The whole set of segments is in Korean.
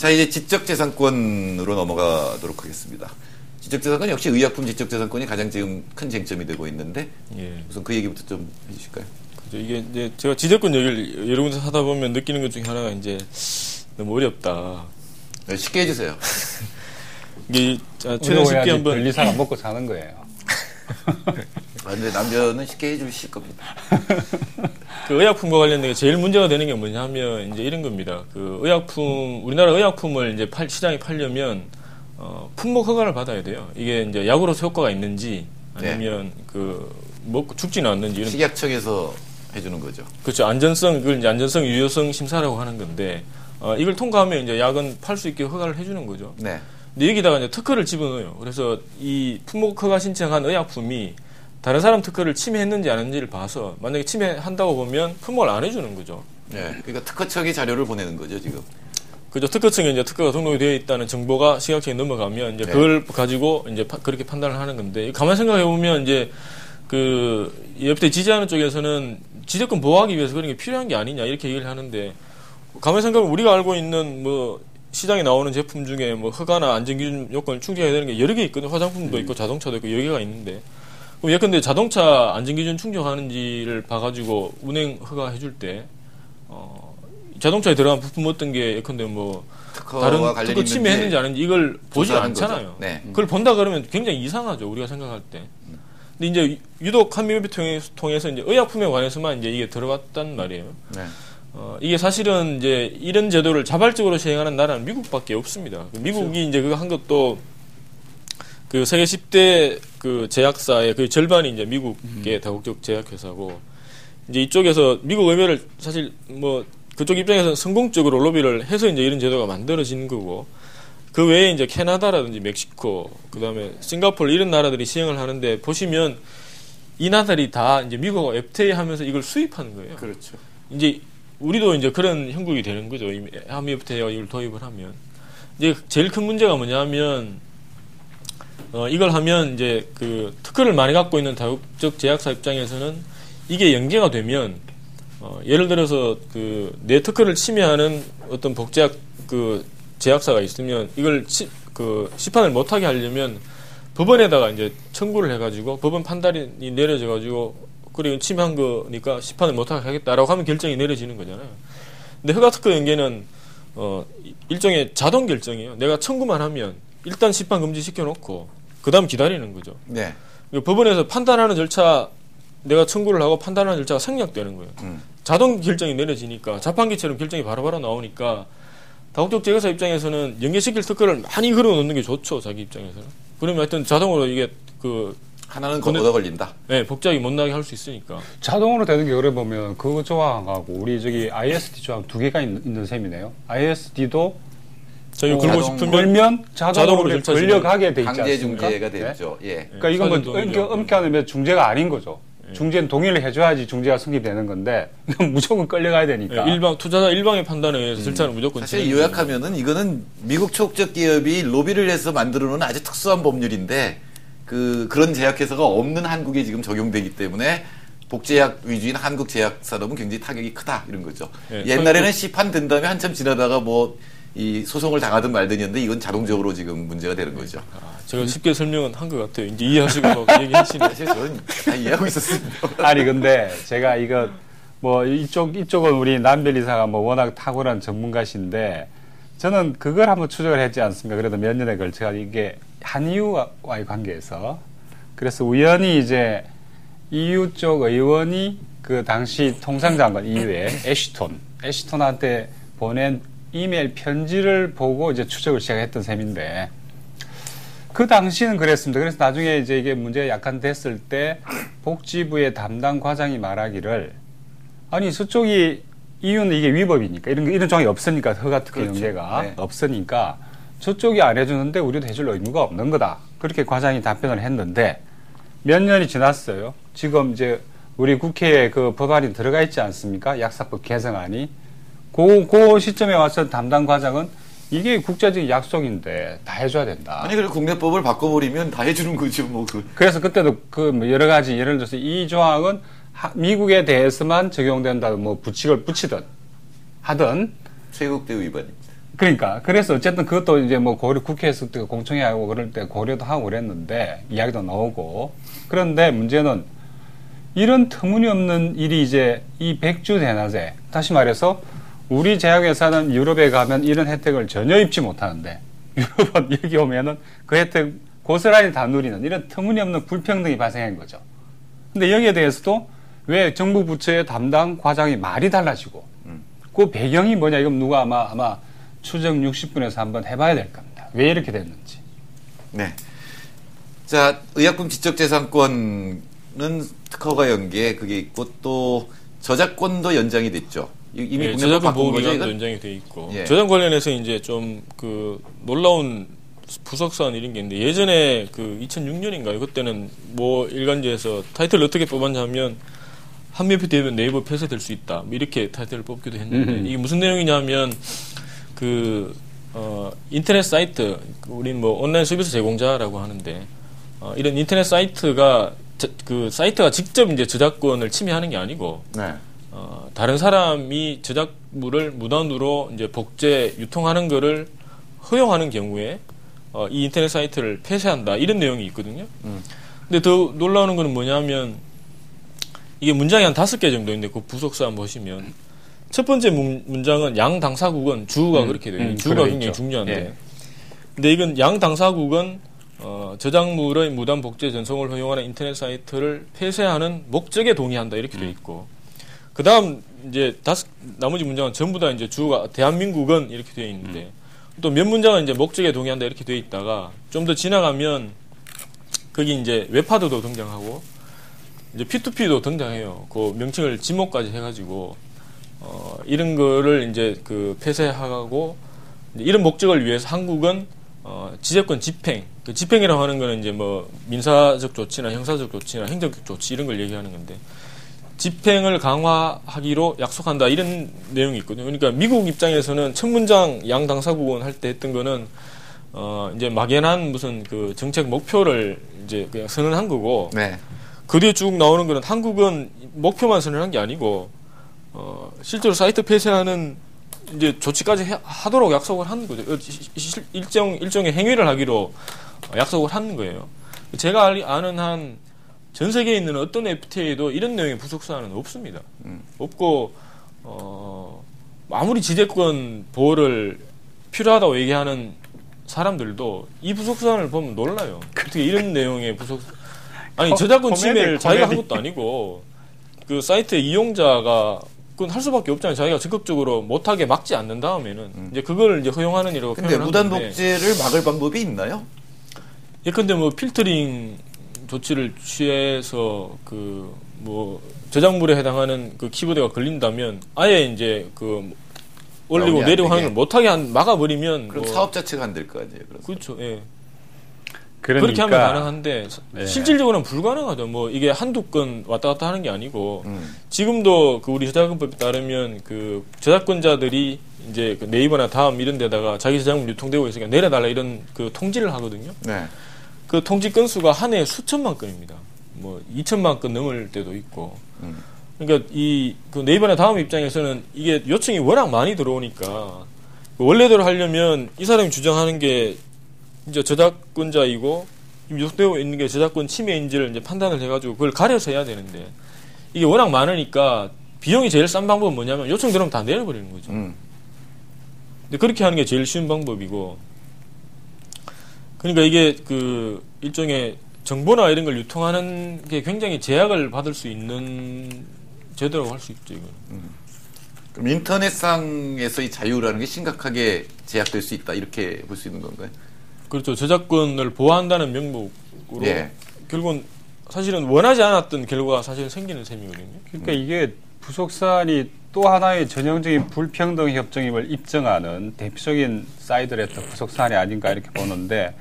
자, 이제 지적재산권으로 넘어가도록 하겠습니다. 지적재산권 역시 의약품 지적재산권이 가장 지금 큰 쟁점이 되고 있는데, 예. 우선 그 얘기부터 좀 해주실까요? 그죠. 이게 이제 제가 지적권 얘기를 여러 군데 하다 보면 느끼는 것 중에 하나가 이제 너무 어렵다. 네, 쉽게 해주세요. 이게 최근 쉽게 한번 변리사가 먹고 사는 거예요. 근데 남편은 쉽게 해주실 겁니다. 그 의약품과 관련된 게 제일 문제가 되는 게 뭐냐면 이제 이런 겁니다. 그 의약품, 우리나라 의약품을 이제 시장에 팔려면 품목 허가를 받아야 돼요. 이게 이제 약으로서 효과가 있는지 아니면 그 먹고 죽지는 않는지 이런. 식약청에서 해주는 거죠. 그렇죠. 안전성, 그걸 이제 안전성 유효성 심사라고 하는 건데 이걸 통과하면 이제 약은 팔 수 있게 허가를 해주는 거죠. 네. 근데 여기다가 이제 특허를 집어넣어요. 그래서 이 품목 허가 신청한 의약품이 다른 사람 특허를 침해했는지 안 했는지를 봐서 만약에 침해한다고 보면 품목을 안 해주는 거죠. 네. 그러니까 특허청이 자료를 보내는 거죠, 지금. 그죠. 특허청에 이제 특허가 등록이 되어 있다는 정보가 식약청에 넘어가면 이제 그걸 가지고 이제 그렇게 판단을 하는 건데 가만 생각해 보면 이제 그 옆에 지지하는 쪽에서는 지적권 보호하기 위해서 그런 게 필요한 게 아니냐 이렇게 얘기를 하는데 가만 생각하면 우리가 알고 있는 뭐 시장에 나오는 제품 중에 뭐 허가나 안전기준 요건을 충족해야 되는 게 여러 개 있거든요. 화장품도 있고 자동차도 있고 여러 개가 있는데 그럼 예컨대 자동차 안전기준 충족하는지를 봐가지고 운행 허가 해줄 때 자동차에 들어간 부품 어떤 게 예컨대 뭐 다른 특허 침해했는지 안 했는지 이걸 보지 않잖아요. 네. 그걸 본다 그러면 굉장히 이상하죠. 우리가 생각할 때. 근데 이제 유독 한미협의 통해서 이제 의약품에 관해서만 이제 이게 들어갔단 말이에요. 네. 이게 사실은 이제 이런 제도를 자발적으로 시행하는 나라는 미국밖에 없습니다. 미국이 그렇죠. 이제 그거 한 것도 그 세계 10대 그 제약사의 그 절반이 이제 미국의 다국적 제약회사고 이제 이쪽에서 미국 의회를 사실 뭐 그쪽 입장에서는 성공적으로 로비를 해서 이제 이런 제도가 만들어진 거고 그 외에 이제 캐나다라든지 멕시코 그다음에 싱가포르 이런 나라들이 시행을 하는데 보시면 이 나라들이 다 이제 미국하고 FTA 하면서 이걸 수입하는 거예요. 그렇죠. 이제 우리도 이제 그런 형국이 되는 거죠. 한미 FTA가 이걸 도입을 하면. 이제 제일 큰 문제가 뭐냐면, 이걸 하면 이제 그 특허를 많이 갖고 있는 다국적 제약사 입장에서는 이게 연계가 되면, 예를 들어서 그 내 특허를 침해하는 어떤 복제약 그 제약사가 있으면 이걸 시판을 못하게 하려면 법원에다가 이제 청구를 해가지고 법원 판단이 내려져가지고 그리고 침해한 거니까 시판을 못하게 하겠다라고 하면 결정이 내려지는 거잖아요. 근데 허가특허 연계는 일종의 자동 결정이에요. 내가 청구만 하면 일단 시판 금지시켜놓고 그 다음 기다리는 거죠. 네. 법원에서 판단하는 절차 내가 청구를 하고 판단하는 절차가 생략되는 거예요. 자동 결정이 내려지니까 자판기처럼 결정이 바로바로 나오니까 다국적 제약사 입장에서는 연계시킬 특허를 많이 걸어놓는 게 좋죠. 자기 입장에서는. 그러면 하여튼 자동으로 이게 하나는 얻어 걸린다. 네, 복제하기 못 나게 할 수 있으니까. 자동으로 되는 게 그래 보면 그거 조항하고 우리 저기 ISD 조항 두 개가 있는 셈이네요. ISD도 저희 걸고 싶으면 걸면 자동으로 걸려가게 돼 있지 강제 않습니까? 중재가 되죠. 네? 예. 그러니까 이건 뭐 엄격하면 중재가 아닌 거죠. 중재는 동의를 해줘야지 중재가 성립되는 건데 이건 무조건 끌려가야 되니까. 투자자 일방의 판단에 의해서 절차는 무조건. 사실 요약하면은 이거는 미국 초국적 기업이 로비를 해서 만들어놓은 아주 특수한 법률인데. 그런 제약회사가 없는 한국에 지금 적용되기 때문에 복제약 위주인 한국 제약 산업은 굉장히 타격이 크다 이런 거죠. 네, 옛날에는 시판 된 다음에 한참 지나다가 뭐 이 소송을 당하든 말든이었는데 이건 자동적으로 지금 문제가 되는 거죠. 제가 쉽게 설명은 한 것 같아요. 이제 이해하시고 얘기하시는. 사실 저는 다 이해하고 있었습니다. 아니 근데 제가 이거 뭐 이쪽은 우리 남변이사가 뭐 워낙 탁월한 전문가신데 저는 그걸 한번 추적을 했지 않습니까? 그래도 몇 년에 걸쳐 이게 한EU와의 관계에서 그래서 우연히 이제 EU 쪽 의원이 그 당시 통상장관 EU의 애쉬톤한테 보낸 이메일 편지를 보고 이제 추적을 시작했던 셈인데 그 당시는 그랬습니다. 그래서 나중에 이제 이게 문제가 약간 됐을 때 복지부의 담당 과장이 말하기를 아니 저쪽이 EU는 이게 위법이니까 이런 조항이 없으니까 허가특허 연계가 네. 없으니까 저쪽이 안 해주는데 우리도 해줄 의무가 없는 거다. 그렇게 과장이 답변을 했는데 몇 년이 지났어요. 지금 이제 우리 국회에 그 법안이 들어가 있지 않습니까? 약사법 개정안이. 그 시점에 와서 담당 과장은 이게 국제적인 약속인데 다 해줘야 된다. 아니 그리고 국내법을 바꿔버리면 다 해주는 거죠. 뭐 그래서 그때도 그 여러 가지 예를 들어서 이 조항은 미국에 대해서만 적용된다. 뭐 부칙을 붙이든 하든 최국대 위반입니다. 그러니까 그래서 어쨌든 그것도 이제 뭐 고려 국회에서 공청회 하고 그럴 때 고려도 하고 그랬는데 이야기도 나오고 그런데 문제는 이런 터무니없는 일이 이제 이 백주 대낮에 다시 말해서 우리 제약회사는 유럽에 가면 이런 혜택을 전혀 입지 못하는데 유럽은 여기 오면은 그 혜택 고스란히 다 누리는 이런 터무니없는 불평등이 발생한 거죠. 근데 여기에 대해서도 왜 정부 부처의 담당 과장이 말이 달라지고 그 배경이 뭐냐 이건 누가 아마 추정 60분에서 한번 해봐야 될 겁니다. 왜 이렇게 됐는지. 네. 자, 의약품 지적재산권은 특허가 연계 그게 있고 또 저작권도 연장이 됐죠. 이미 예, 저작권 보호 기간도 연장이 돼 있고 예. 저작 관련해서 이제 좀 그 놀라운 부석사안 이런 게 있는데 예전에 그 2006년인가요? 그때는 뭐 일간지에서 타이틀을 어떻게 뽑았냐면 한미협회 되면 네이버 폐쇄될 수 있다. 뭐 이렇게 타이틀을 뽑기도 했는데 이게 무슨 내용이냐면 인터넷 사이트 우리는 뭐 온라인 서비스 제공자라고 하는데 이런 인터넷 사이트가 그 사이트가 직접 이제 저작권을 침해하는 게 아니고 네. 다른 사람이 저작물을 무단으로 이제 복제 유통하는 거를 허용하는 경우에 이 인터넷 사이트를 폐쇄한다 이런 내용이 있거든요. 근데 더 놀라운 거는 뭐냐면 이게 문장이 한 5개 정도 있는데 그 부속사안 보시면 첫 번째 문장은 양 당사국은 주가 그렇게 돼요. 주가 굉장히 중요한데. 예. 근데 이건 양 당사국은 저작물의 무단 복제 전송을 허용하는 인터넷 사이트를 폐쇄하는 목적에 동의한다 이렇게 돼 있고. 그다음 이제 나머지 문장은 전부 다 이제 주가 대한민국은 이렇게 되어 있는데 또 몇 문장은 이제 목적에 동의한다 이렇게 되어 있다가 좀 더 지나가면 거기 이제 웹하드도 등장하고 이제 P2P도 등장해요. 그 명칭을 지목까지 해가지고 이런 거를 이제 그 폐쇄하고 이제 이런 목적을 위해서 한국은 지재권 집행, 그 집행이라고 하는 거는 이제 뭐 민사적 조치나 형사적 조치나 행정적 조치 이런 걸 얘기하는 건데 집행을 강화하기로 약속한다 이런 내용이 있거든요. 그러니까 미국 입장에서는 첫 문장 양 당사국은 할 때 했던 거는 이제 막연한 무슨 그 정책 목표를 이제 그냥 선언한 거고. 네. 그 뒤에 쭉 나오는 거는 한국은 목표만 선언한 게 아니고 실제로 사이트 폐쇄하는 이제 조치까지 하도록 약속을 한 거죠. 일종의 행위를 하기로 약속을 한 거예요. 제가 아는 한 전 세계에 있는 어떤 FTA도 이런 내용의 부속사안은 없습니다. 없고 아무리 지재권 보호를 필요하다고 얘기하는 사람들도 이 부속사안을 보면 놀라요. 어떻게 이런 내용의 아니 저작권 침해를 자기가 한 것도 아니고 그 사이트의 이용자가 그건 할 수밖에 없잖아요. 자기가 적극적으로 못하게 막지 않는 다음에는 이제 그걸 이제 허용하는 이라고 근데 표현을 무단 하는데 복제를 막을 방법이 있나요? 예컨대 뭐 필터링 조치를 취해서 그 뭐 저작물에 해당하는 그 키보드가 걸린다면 아예 이제 그 올리고 내리고 하는 걸 못하게 막아버리면 그럼 뭐 사업 자체가 안 될 거 아니에요. 그렇죠. 예. 그러니까, 그렇게 하면 가능한데 네. 실질적으로는 불가능하죠. 뭐 이게 한두 건 왔다 갔다 하는 게 아니고 지금도 그 우리 저작권법에 따르면 그 저작권자들이 이제 그 네이버나 다음 이런 데다가 자기 저작물 유통되고 있으니까 내려달라 이런 그 통지를 하거든요. 네. 그 통지 건수가 한 해에 수천만 건입니다. 뭐 2천만 건 넘을 때도 있고. 그러니까 그 네이버나 다음 입장에서는 이게 요청이 워낙 많이 들어오니까 원래대로 하려면 이 사람이 주장하는 게 이제 저작권자이고 유통되고 있는 게 저작권 침해인지를 이제 판단을 해가지고 그걸 가려서 해야 되는데 이게 워낙 많으니까 비용이 제일 싼 방법은 뭐냐면 요청 들어오면 다 내려버리는 거죠. 근데 그렇게 하는 게 제일 쉬운 방법이고 그러니까 이게 그 일종의 정보나 이런 걸 유통하는 게 굉장히 제약을 받을 수 있는 제도라고 할 수 있죠, 이거는. 그럼 인터넷상에서의 자유라는 게 심각하게 제약될 수 있다 이렇게 볼 수 있는 건가요? 그렇죠. 저작권을 보호한다는 명목으로 예. 결국은 사실은 원하지 않았던 결과가 사실 생기는 셈이거든요. 그러니까 이게 부속사안이 또 하나의 전형적인 불평등 협정임을 입증하는 대표적인 사이드레터 부속사안이 아닌가 이렇게 보는데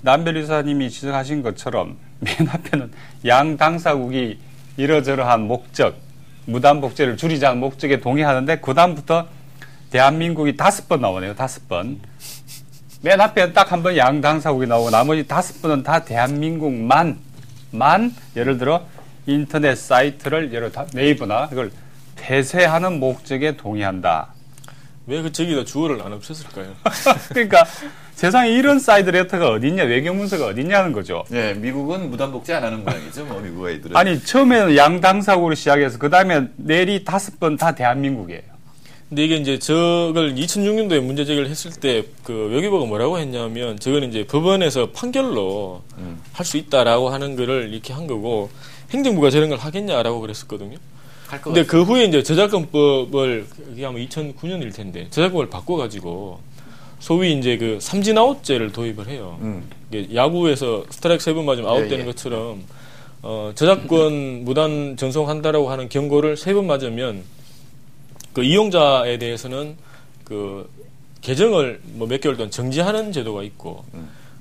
남별 이사님이 지적하신 것처럼 맨 앞에는 양 당사국이 이러저러한 목적, 무단 복제를 줄이자는 목적에 동의하는데 그 다음부터 대한민국이 5번 나오네요. 5번. 맨 앞에 딱 한 번 양 당사국이 나오고 나머지 5번은 다 대한민국만 예를 들어 인터넷 사이트를 네이버나 이걸 폐쇄하는 목적에 동의한다. 왜 그 저기다 주어를 안 없앴을까요? 그러니까 세상에 이런 사이드 레터가 어딨냐, 외교 문서가 어딨냐는 거죠. 네, 미국은 무단 복제 안 하는 모양이죠. 뭐 미국 애들은. 아니 처음에는 양당사국으로 시작해서 그 다음에 내리 5번 다 대한민국이에요. 근데 이게 이제 저걸 2006년도에 문제 제기를 했을 때 그 외교부가 뭐라고 했냐면 저거는 이제 법원에서 판결로 할 수 있다라고 하는 거를 이렇게 한 거고 행정부가 저런 걸 하겠냐라고 그랬었거든요. 근데 그 후에 이제 저작권법을 그게 아마 2009년일 텐데 저작권을 바꿔가지고 소위 이제 그 삼진 아웃제를 도입을 해요. 이게 야구에서 스트라이크 3번 맞으면 아웃되는 것처럼 저작권 무단 전송한다라고 하는 경고를 3번 맞으면 그 이용자에 대해서는 그 계정을 뭐 몇 개월 동안 정지하는 제도가 있고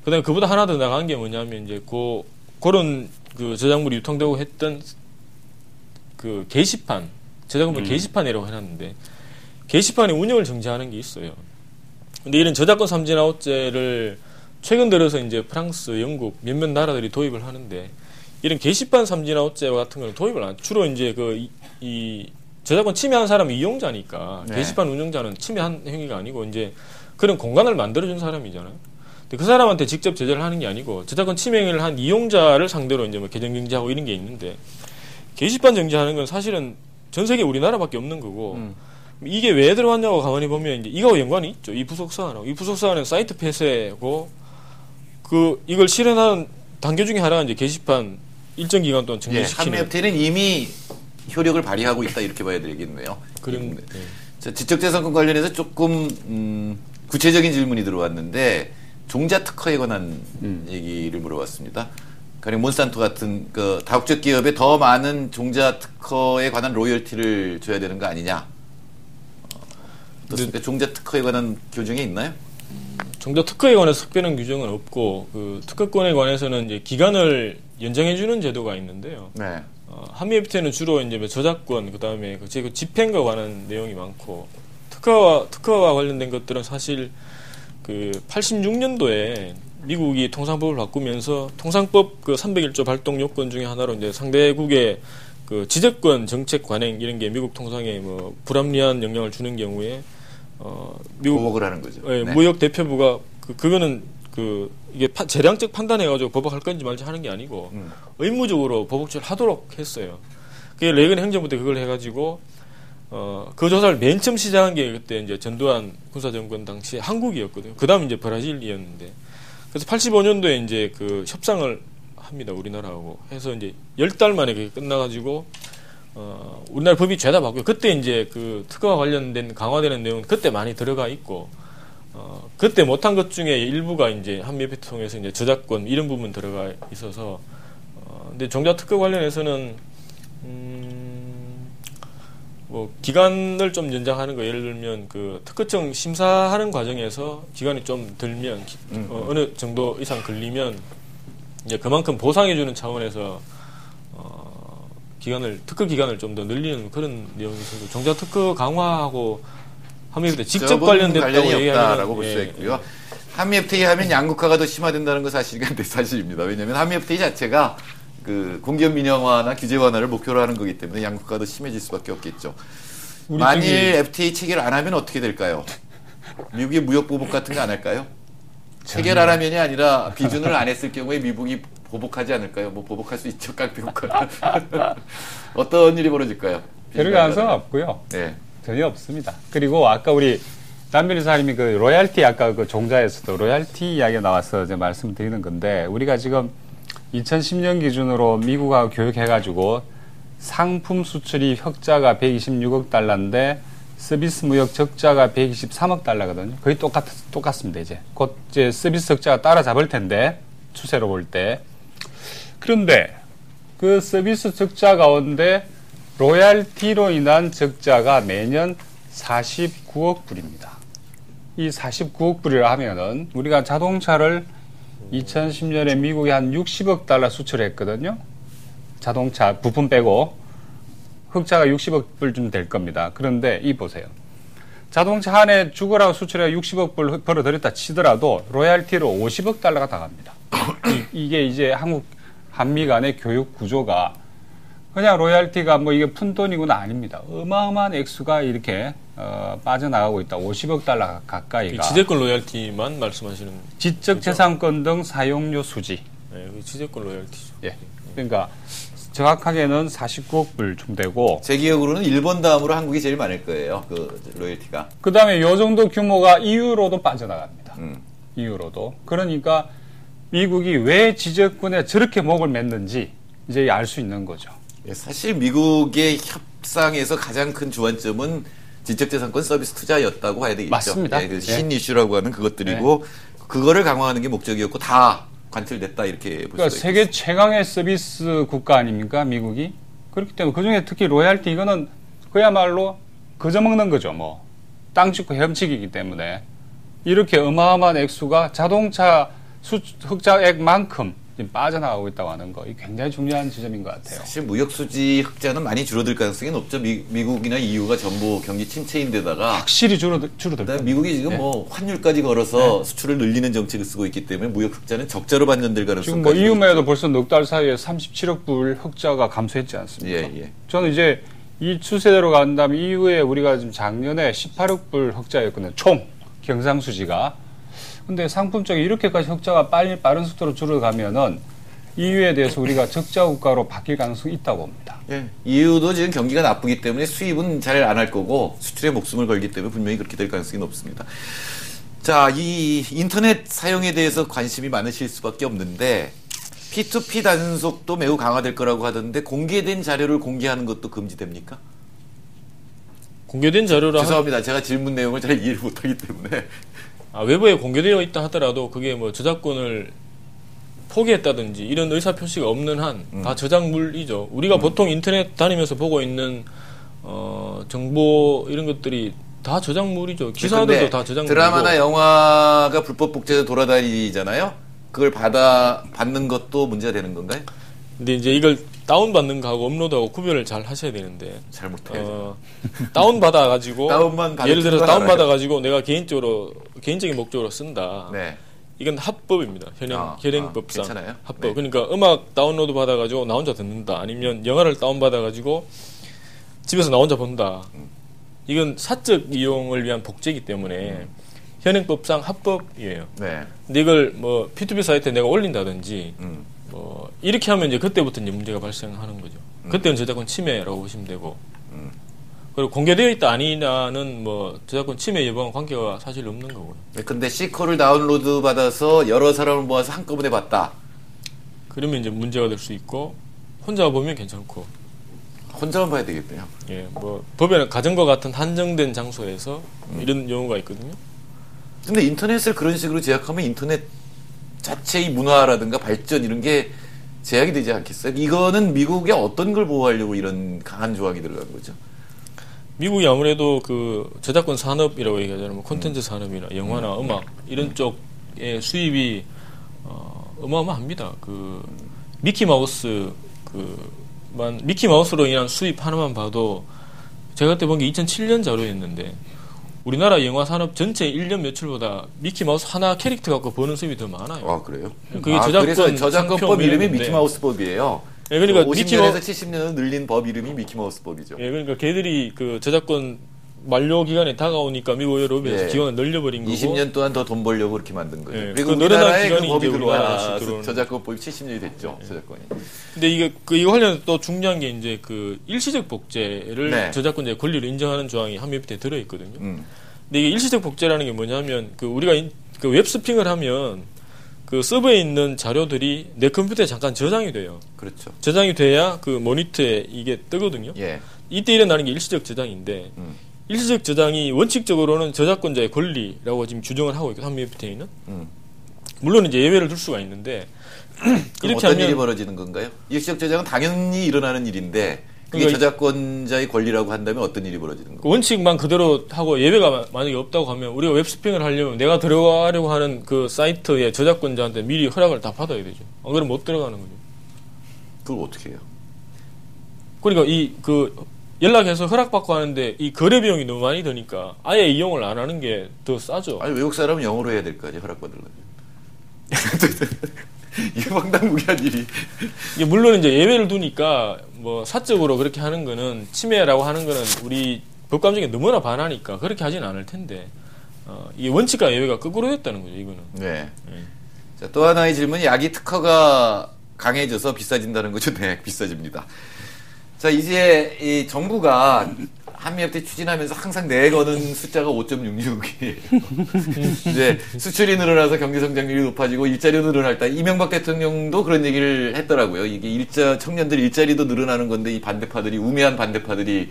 그다음에 그보다 하나 더 나간 게 뭐냐면 이제 그런 그 저작물이 유통되고 했던 그 게시판 저작물 게시판이라고 해놨는데 게시판의 운영을 정지하는 게 있어요. 근데 이런 저작권 삼진 아웃제를 최근 들어서 이제 프랑스, 영국 몇몇 나라들이 도입을 하는데 이런 게시판 삼진 아웃제와 같은 거는 도입을 안 주로 이제 이 저작권 침해한 사람이 이용자니까 네. 게시판 운영자는 침해한 행위가 아니고 이제 그런 공간을 만들어준 사람이잖아요. 근데 그 사람한테 직접 제재를 하는 게 아니고 저작권 침해 행위를 한 이용자를 상대로 이제 뭐 계정 정지하고 이런 게 있는데 게시판 정지하는 건 사실은 전 세계 우리나라밖에 없는 거고 이게 왜 들어왔냐고 가만히 보면 이제 이거와 연관이 있죠. 이 부속사안하고 이 부속사안은 사이트 폐쇄고 이걸 실현하는 단계 중에 하나가 이제 게시판 일정 기간 동안 정지시키는. 한미협회는 이미 효력을 발휘하고 있다 이렇게 봐야 되겠네요. 그런. 자, 지적재산권 관련해서 조금 구체적인 질문이 들어왔는데 종자 특허에 관한 얘기를 물어봤습니다. 가령 몬산토 같은 그 다국적 기업에 더 많은 종자 특허에 관한 로열티를 줘야 되는 거 아니냐? 어떻습니까? 종자 특허에 관한 규정이 있나요? 종자 특허에 관해서 특별한 규정은 없고 그 특허권에 관해서는 이제 기간을 연장해주는 제도가 있는데요. 네. 한미협회는 주로 이제 저작권 그다음에 그 집행과 관한 내용이 많고 특허와 관련된 것들은 사실 그 86년도에 미국이 통상법을 바꾸면서 통상법 그 301조 발동 요건 중에 하나로 이제 상대국의 그 지적권 정책 관행 이런 게 미국 통상에 뭐 불합리한 영향을 주는 경우에 미국 보복을 하는 거죠. 네. 네. 무역 대표부가 그거는 이게 재량적 판단해가지고 보복할 건지 말지 하는 게 아니고 의무적으로 보복처를 하도록 했어요. 그게 레이건 행정부 때 그걸 해가지고 그 조사를 맨 처음 시작한 게 그때 이제 전두환 군사정권 당시에 한국이었거든요. 그 다음 이제 브라질이었는데 그래서 85년도에 이제 그 협상을 합니다. 우리나라하고 해서 이제 10달 만에 그게 끝나가지고 우리나라 법이 죄다 바뀌고 그때 이제 그 특허와 관련된 강화되는 내용은 그때 많이 들어가 있고 그때 못한 것 중에 일부가 이제 한미협회 통해서 이제 저작권 이런 부분 들어가 있어서 근데 종자 특허 관련해서는 뭐 기간을 좀 연장하는 거 예를 들면 그 특허청 심사하는 과정에서 기간이 좀 들면 어느 정도 이상 걸리면 이제 그만큼 보상해주는 차원에서 특허 기간을 좀 더 늘리는 그런 내용이 있어서 종자 특허 강화하고 한미협회 직접 관련됐다고 관련이 없다라고 볼 수 예, 있고요. 한미협회 하면 양극화가 더 심화된다는 건 사실입니다. 왜냐하면 한미협회 자체가 그 공기업 민영화나 규제 완화를 목표로 하는 거기 때문에 양극화가 더 심해질 수밖에 없겠죠. 만일 FTA 체결 안 하면 어떻게 될까요? 미국이 무역 보복 같은 거 안 할까요? 체결 안 하면이 아니라 비준을 안 했을 경우에 미국이 보복하지 않을까요? 뭐 보복할 수 있죠, 깡패 효과. 어떤 일이 벌어질까요? 별 가능성 없고요. 네. 전혀 없습니다. 그리고 아까 우리 남변 이사님이 그 로얄티 아까 그 종자에서도 로얄티 이야기가 나와서 이제 말씀드리는 건데 우리가 지금 2010년 기준으로 미국하고 교육해가지고 상품 수출이 흑자가 126억 달러인데 서비스 무역 적자가 123억 달러거든요. 거의 똑같습니다. 곧 이제 서비스 적자가 따라잡을 텐데 추세로 볼 때. 그런데 그 서비스 적자 가운데 로얄티로 인한 적자가 매년 49억 불입니다. 이 49억 불이라 하면은 우리가 자동차를 2010년에 미국에 한 60억 달러 수출했거든요. 자동차 부품 빼고 흑자가 60억 불쯤 될 겁니다. 그런데 이 보세요. 자동차 한 해 죽으라고 수출해 60억 불 벌어들였다 치더라도 로얄티로 50억 달러가 다 갑니다. 이게 이제 한미 간의 교육 구조가 그냥 로얄티가 뭐 이게 푼돈이구나 아닙니다. 어마어마한 액수가 이렇게 빠져나가고 있다. 50억 달러 가까이가. 지재권 로열티만 말씀하시는 지적재산권 등 사용료 수지. 네, 지재권 로열티죠. 예. 그러니까 정확하게는 49억 불 좀 되고. 제 기억으로는 일본 다음으로 한국이 제일 많을 거예요. 그 로열티가. 그다음에 요 정도 규모가 EU로도 빠져나갑니다. EU로도. 그러니까 미국이 왜 지적권에 저렇게 목을 맸는지 이제 알 수 있는 거죠. 예, 사실 미국의 협상에서 가장 큰 주안점은 지적재산권 서비스 투자였다고 봐야 되겠죠. 맞습니다. 예, 그 신이슈라고 하는 그것들이고 그거를 강화하는 게 목적이었고 다 관철됐다 이렇게 볼 그러니까 수가 세계 있겠습니다. 최강의 서비스 국가 아닙니까, 미국이? 그렇기 때문에 그중에 특히 로얄티 이거는 그야말로 거저먹는 거죠. 뭐 땅 짓고 헤엄치기이기 때문에 이렇게 어마어마한 액수가 자동차 흑자액만큼 지금 빠져나가고 있다고 하는 거, 이 굉장히 중요한 지점인 것 같아요. 사실 무역 수지 흑자는 많이 줄어들 가능성이 높죠. 미국이나 EU가 전부 경기 침체인데다가 확실히 줄어들. 미국이 지금 네. 뭐 환율까지 걸어서 수출을 늘리는 정책을 쓰고 있기 때문에 무역 흑자는 적자로 반전될 가능성이 지금 뭐 EU만 해도 벌써 넉 달 사이에 37억 불 흑자가 감소했지 않습니까? 예. 저는 이제 이 추세대로 간다면 EU에 우리가 지금 작년에 18억 불 흑자였거든요. 총 경상수지가. 근데 상품 쪽에 이렇게까지 흑자가 빠른 속도로 줄어가면은 EU에 대해서 우리가 적자 국가로 바뀔 가능성이 있다고 봅니다. 예. EU도 지금 경기가 나쁘기 때문에 수입은 잘 안 할 거고 수출에 목숨을 걸기 때문에 분명히 그렇게 될 가능성이 높습니다. 자, 이 인터넷 사용에 대해서 관심이 많으실 수밖에 없는데 P2P 단속도 매우 강화될 거라고 하던데 공개된 자료를 공개하는 것도 금지됩니까? 공개된 자료라 죄송합니다. 제가 질문 내용을 잘 이해를 못하기 때문에. 외부에 공개되어 있다 하더라도 그게 뭐 저작권을 포기했다든지 이런 의사 표시가 없는 한 다 저작물이죠. 우리가 보통 인터넷 다니면서 보고 있는 정보 이런 것들이 다 저작물이죠. 기사들도 다 저작물이고. 드라마나 영화가 불법 복제해서 돌아다니잖아요. 그걸 받는 것도 문제가 되는 건가요? 근데 이제 이걸 다운받는 거하고 업로드하고 구별을 잘 하셔야 되는데. 잘못해야죠. 다운받아가지고. 다운만 받을 예를 들어서 줄 알아요. 다운받아가지고 내가 개인적인 목적으로 쓴다. 네. 이건 합법입니다. 현행법상. 괜찮아요? 합법. 네. 그러니까 음악 다운로드 받아가지고 나 혼자 듣는다. 아니면 영화를 다운받아가지고 집에서 나 혼자 본다. 이건 사적 이용을 위한 복제이기 때문에 현행법상 합법이에요. 네. 근데 이걸 뭐 P2P 사이트에 내가 올린다든지 뭐 이렇게 하면 이제 그때부터 이제 문제가 발생하는 거죠. 그때는 저작권 침해라고 보시면 되고. 그리고 공개되어 있다 아니냐는 뭐 저작권 침해 여부와 관계가 사실 없는 거고요. 근데 C코를 다운로드 받아서 여러 사람을 모아서 한꺼번에 봤다. 그러면 이제 문제가 될 수 있고 혼자 보면 괜찮고. 혼자만 봐야 되겠네요. 예, 뭐 법에는 가정과 같은 한정된 장소에서 이런 경우가 있거든요. 근데 인터넷을 그런 식으로 제약하면 인터넷 자체의 문화라든가 발전 이런 게 제약이 되지 않겠어요? 이거는 미국의 어떤 걸 보호하려고 이런 강한 조항이 들어간 거죠? 미국이 아무래도 그 저작권 산업이라고 얘기하잖아요. 뭐 콘텐츠 산업이나 영화나 음악 이런 쪽의 수입이 어마어마합니다. 그 미키마우스 미키마우스로 인한 수입 하나만 봐도 제가 그때 본 게 2007년 자료였는데 우리나라 영화 산업 전체 1년 매출보다 미키마우스 하나 캐릭터 갖고 버는 수입이 더 많아요. 아, 그래요? 그게 그래서 저작권법 상표 이름이 이름인데. 미키마우스법이에요. 예, 그러니까 50년에서 70년을 늘린 법 이름이 미키마우스법이죠. 예, 그러니까 걔들이 그 저작권 만료 기간에 다가오니까 미국 유럽에서 예. 기간을 늘려버린 거고. 20년 동안 더 돈 벌려고 그렇게 만든 거죠. 예, 그리고 그 늘어난 우리나라에 그 기간이 법이 이제 우리나라에 들어와서 들어오는 저작권법이 70년이 됐죠. 저작권이. 근데 이게 이거 관련해서 또 중요한 게 이제 그 일시적 복제를 네. 저작권자의 권리로 인정하는 조항이 한미협회에 들어 있거든요. 근데 이게 일시적 복제라는 게 뭐냐면 그 우리가 그 웹스핑을 하면 그 서버에 있는 자료들이 내 컴퓨터에 잠깐 저장이 돼요. 그렇죠. 저장이 돼야 그 모니터에 이게 뜨거든요. 예. 이때 일어나는 게 일시적 저장인데 일시적 저장이 원칙적으로는 저작권자의 권리라고 지금 규정을 하고 있고 한미협회에는 물론 이제 예외를 둘 수가 있는데 그럼 이렇게 어떤 일이 하면 벌어지는 건가요? 일시적 저장은 당연히 일어나는 일인데 그게 그러니까 저작권자의 권리라고 한다면 어떤 일이 벌어지는 그 거예요? 원칙만 그대로 하고 예외가 만약에 없다고 하면 우리가 웹스핑을 하려면 내가 들어가려고 하는 그 사이트의 저작권자한테 미리 허락을 다 받아야 되죠. 안 그러면 못 들어가는 거죠. 그걸 어떻게 해요? 그러니까 연락해서 허락받고 하는데 이 거래 비용이 너무 많이 드니까 아예 이용을 안 하는 게 더 싸죠. 아니 외국 사람은 영어로 해야 될 거 아니에요? 허락받으려면. 이게 황당무계한 일이. 이게 물론 이제 예외를 두니까 뭐 사적으로 그렇게 하는 거는 침해라고 하는 거는 우리 법감정에 너무나 반하니까 그렇게 하지는 않을 텐데 이게 원칙과 예외가 거꾸로 됐다는 거죠. 이거는. 네. 자, 또 하나의 질문이 약이 특허가 강해져서 비싸진다는 거죠. 네, 비싸집니다. 자, 이제 이 정부가 한미FTA 추진하면서 항상 내거는 숫자가 5.66이에요. 이제 수출이 늘어나서 경제 성장률이 높아지고 일자리도 늘어날 때 이명박 대통령도 그런 얘기를 했더라고요. 이게 청년들 일자리도 늘어나는 건데 이 반대파들이 우매한 반대파들이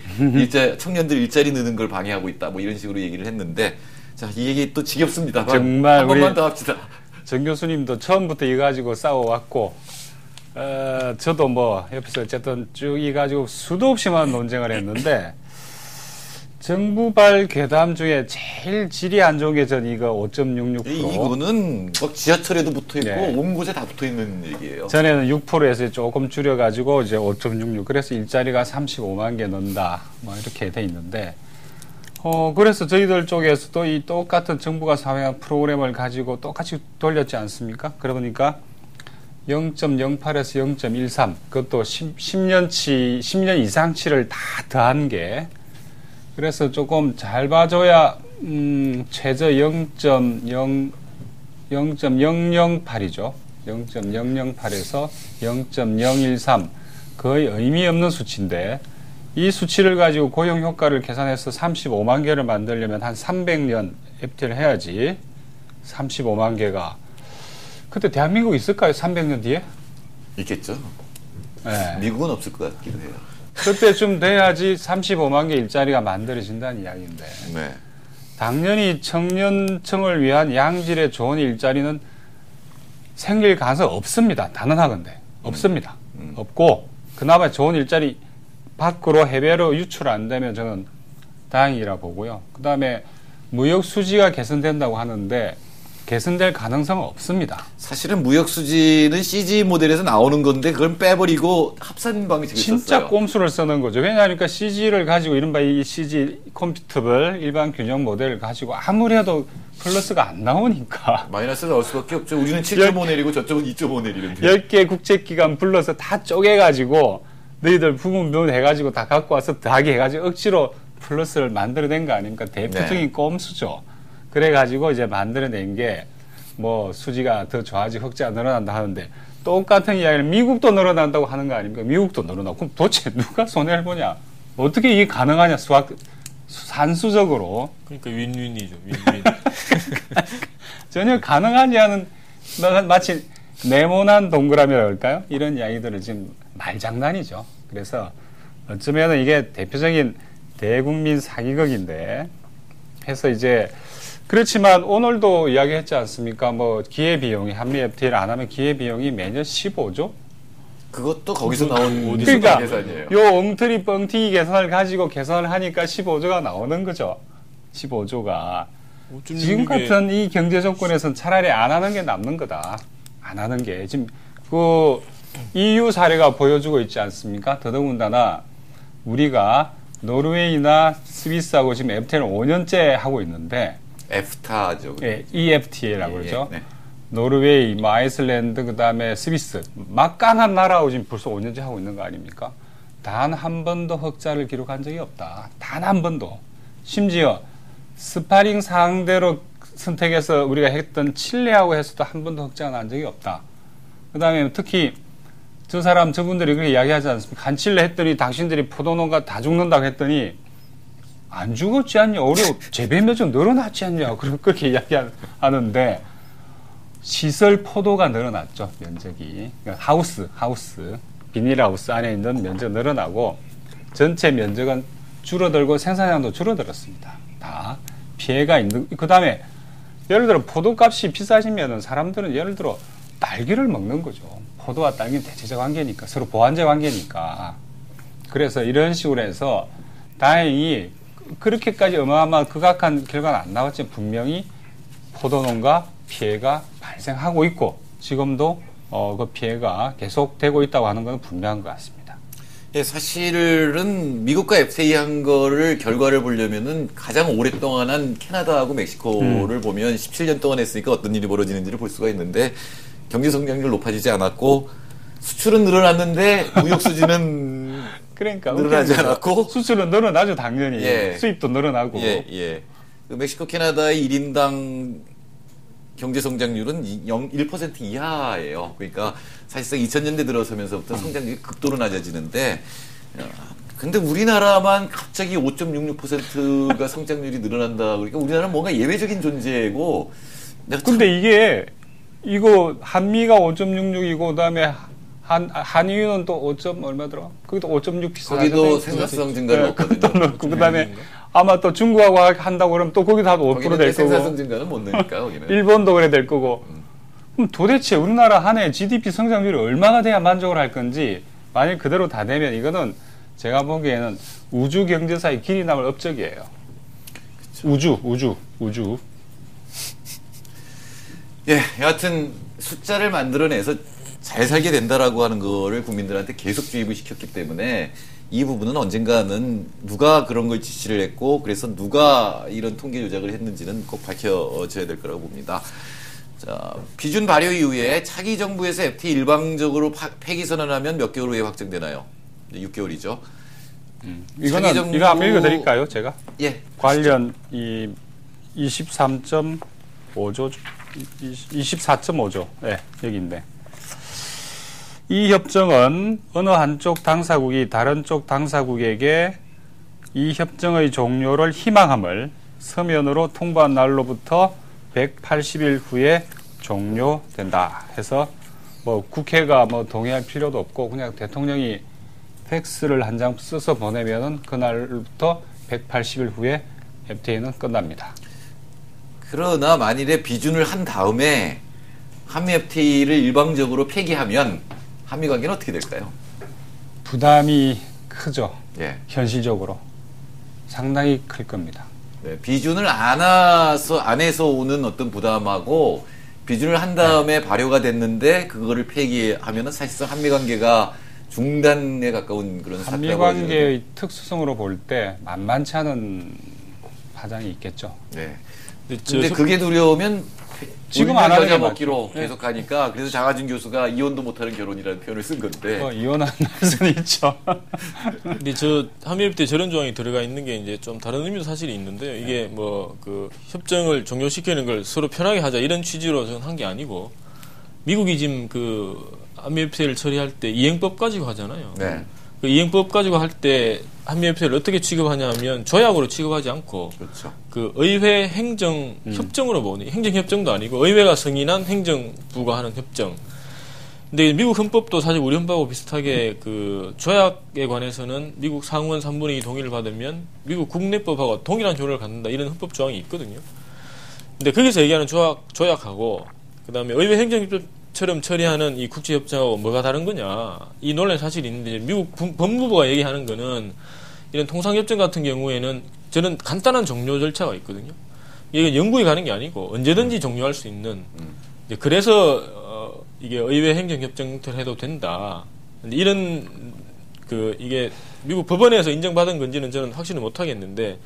청년들 일자리 느는 걸 방해하고 있다. 뭐 이런 식으로 얘기를 했는데 자, 이 얘기 또 지겹습니다. 정말 한 번만 더 합시다. 정 교수님도 처음부터 이 가지고 싸워왔고 저도 뭐 옆에서 어쨌든 쭉 이 가지고 수도 없이 많은 논쟁을 했는데 정부발 괴담 중에 제일 질이 안 좋은 게 전 이거 5.66%. 이거는 막 지하철에도 붙어 있고 네. 온 곳에 다 붙어 있는 얘기예요. 전에는 6%에서 조금 줄여가지고 이제 5.66. 그래서 일자리가 35만 개 넣는다. 뭐 이렇게 돼 있는데, 그래서 저희들 쪽에서도 이 똑같은 정부가 사회한 프로그램을 가지고 똑같이 돌렸지 않습니까? 그러니까 0.08에서 0.13. 그것도 10년 이상치를 다 더한 게. 그래서 조금 잘 봐줘야 최저 0.008이죠. 0.008에서 0.013 거의 의미 없는 수치인데 이 수치를 가지고 고용 효과를 계산해서 35만 개를 만들려면 한 300년 FTA를 해야지. 35만 개가 그때 대한민국 있을까요? 300년 뒤에? 있겠죠. 네. 미국은 없을 것 같기도 해요. 그때쯤 돼야지 35만 개 일자리가 만들어진다는 이야기인데 네. 당연히 청년층을 위한 양질의 좋은 일자리는 생길 가능성 없습니다. 단언하건대 없습니다. 없고 그나마 좋은 일자리 밖으로 해외로 유출 안 되면 저는 다행이라 보고요. 그 다음에 무역 수지가 개선된다고 하는데 개선될 가능성은 없습니다. 사실은 무역 수지는 CG 모델에서 나오는 건데 그걸 빼버리고 합산 방식을 진짜 썼어요. 꼼수를 쓰는 거죠. 왜냐하니까 CG를 가지고 이른바 이 CG 컴퓨터블 일반 균형 모델을 가지고 아무리 해도 플러스가 안 나오니까 마이너스가 나올 수밖에 없죠. 우리는 7.5 내리고 저쪽은 2.5 내리는데. 10개 국제기관 불러서 다 쪼개가지고 너희들 부분분 해가지고 다 갖고 와서 더하기 해가지고 억지로 플러스를 만들어낸 거 아닙니까? 대표적인 네. 꼼수죠. 그래가지고 이제 만들어낸 게 뭐 수지가 더 좋아지고 흑자가 늘어난다 하는데 똑같은 이야기를 미국도 늘어난다고 하는 거 아닙니까? 미국도 늘어나고 그럼 도대체 누가 손해를 보냐? 어떻게 이게 가능하냐? 산수적으로 그러니까 윈윈이죠. 윈윈. 전혀 가능하지 않은 마치 네모난 동그라미라고 할까요? 이런 이야기들을 지금 말장난이죠. 그래서 어쩌면 이게 대표적인 대국민 사기극인데 해서 이제 그렇지만 오늘도 이야기했지 않습니까? 뭐 기회비용이 한미 FTA를 안 하면 기회비용이 매년 15조? 그것도 거기서 나온 어디서 그러니까 계산이에요. 요 엉터리 뻥튀기 계산을 가지고 계산을 하니까 15조가 나오는 거죠. 15조가. 지금 같은 이 경제 조건에서는 차라리 안 하는 게 남는 거다. 안 하는 게. 지금 그 EU 사례가 보여주고 있지 않습니까? 더더군다나 우리가 노르웨이나 스위스하고 지금 FTA를 5년째 하고 있는데 에프타죠. 예, EFTA라고 예, 그러죠. 네. 노르웨이, 뭐 아이슬란드, 그다음에 스위스 막강한 나라하고 지금 벌써 5년째 하고 있는 거 아닙니까? 단 한 번도 흑자를 기록한 적이 없다. 단 한 번도. 심지어 스파링 상대로 선택해서 우리가 했던 칠레하고 해서도 한 번도 흑자가 난 적이 없다. 그다음에 특히 저분들이 그렇게 이야기하지 않습니까? 한 칠레 했더니 당신들이 포도농가 다 죽는다고 했더니 안 죽었지 않냐? 오히려 재배 면적 늘어났지 않냐? 그렇게 이야기하는데 시설 포도가 늘어났죠. 면적이. 그러니까 하우스, 비닐하우스 안에 있는 면적 늘어나고 전체 면적은 줄어들고 생산량도 줄어들었습니다. 다 피해가 있는. 그 다음에 예를 들어 포도값이 비싸지면은 사람들은 예를 들어 딸기를 먹는 거죠. 포도와 딸기는 대체적 관계니까 서로 보완제 관계니까. 그래서 이런 식으로 해서 다행히 그렇게까지 어마어마한 극악한 결과는 안 나왔지만 분명히 포도농가 피해가 발생하고 있고 지금도 그 피해가 계속되고 있다고 하는 것은 분명한 것 같습니다. 예, 사실은 미국과 FTA 한 거를 결과를 보려면은 가장 오랫동안 한 캐나다하고 멕시코를 보면 17년 동안 했으니까 어떤 일이 벌어지는지를 볼 수가 있는데 경제 성장률 높아지지 않았고 수출은 늘어났는데 무역 수지는 그러니까 늘어나지 않았고 수출은 늘어나죠 당연히. 예. 수입도 늘어나고. 예. 그 멕시코 캐나다의 1인당 경제 성장률은 1% 이하예요. 그러니까 사실상 2000년대 들어서면서부터 성장률이 극도로 낮아지는데 근데 우리나라만 갑자기 5.66%가 성장률이 늘어난다. 그러니까 우리나라는 뭔가 예외적인 존재고 근데 이게 이거 한미가 5.66이고 그다음에 한유는 또 5. 얼마더라? 거기도 5.6 비슷하잖아요. 거기도 생산성 증가를 얻거든요. 그다음에 아마 또 중국하고 한다고 그러면 또 거기도 한 5% 될 거고. 생산성 증가는 못 넣으니까 거기는. 일본도 그래 될 거고. 그럼 도대체 우리나라 한 해 GDP 성장률이 얼마나 돼야 만족을 할 건지 만약 그대로 다 되면 이거는 제가 보기에는 우주 경제사의 길이 남을 업적이에요. 그쵸. 우주. 예, 여하튼 숫자를 만들어내서 잘 살게 된다라고 하는 거를 국민들한테 계속 주입을 시켰기 때문에 이 부분은 언젠가는 누가 그런 걸 지시를 했고 그래서 누가 이런 통계 조작을 했는지는 꼭 밝혀져야 될 거라고 봅니다. 자, 비준 발효 이후에 차기 정부에서 FTA 일방적으로 폐기 선언하면 몇 개월 후에 확정되나요? 6개월이죠. 이거는 이거 한번 읽어드릴까요, 제가? 예. 관련 이 23.5조, 24.5조, 네, 여기 있네. 이 협정은 어느 한쪽 당사국이 다른 쪽 당사국에게 이 협정의 종료를 희망함을 서면으로 통보한 날로부터 180일 후에 종료된다 해서 뭐 국회가 뭐 동의할 필요도 없고 그냥 대통령이 팩스를 한 장 써서 보내면은 그날부터 180일 후에 FTA는 끝납니다. 그러나 만일에 비준을 한 다음에 한미 FTA를 일방적으로 폐기하면 한미 관계는 어떻게 될까요? 부담이 크죠. 예. 현실적으로 상당히 클 겁니다. 네, 비준을 안 해서 오는 어떤 부담하고 비준을 한 다음에 발효가 됐는데 그거를 폐기하면은 사실상 한미 관계가 중단에 가까운 그런 사태라고 한미 관계의 특수성으로 볼 때 만만치 않은 파장이 있겠죠. 네. 근데 그게 두려우면 지금 안 하는 게 먹기로 계속 가니까 그래서 장하준 교수가 이혼도 못하는 결혼이라는 표현을 쓴 건데. 이혼한 날은 있죠. 근데 한미 FTA 저런 조항이 들어가 있는 게 이제 좀 다른 의미도 사실 있는데요. 이게 뭐 그 협정을 종료시키는 걸 서로 편하게 하자 이런 취지로 저는 한 게 아니고 미국이 지금 그 한미 FTA를 처리할 때 이행법 가지고 하잖아요. 네. 그 이행법 가지고 할 때 한미 FTA를 어떻게 취급하냐 하면 조약으로 취급하지 않고 그렇죠. 그 의회 행정 협정으로 보니 행정 협정도 아니고 의회가 승인한 행정부가 하는 협정. 근데 미국 헌법도 사실 우리 헌법하고 비슷하게 그 조약에 관해서는 미국 상원 3분의 2 동의를 받으면 미국 국내법하고 동일한 효력을 갖는다 이런 헌법 조항이 있거든요. 근데 거기서 얘기하는 조약하고 그다음에 의회 행정협정처럼 처리하는 이 국제협정하고 뭐가 다른 거냐 이 논란이 사실 있는데 미국 법무부가 얘기하는 거는 이런 통상협정 같은 경우에는 저는 간단한 종료 절차가 있거든요. 이게 영구히 가는 게 아니고 언제든지 종료할 수 있는 이제 그래서 이게 의회 행정협정을 해도 된다. 이런 이게 미국 법원에서 인정받은 건지는 저는 확신을 못 하겠는데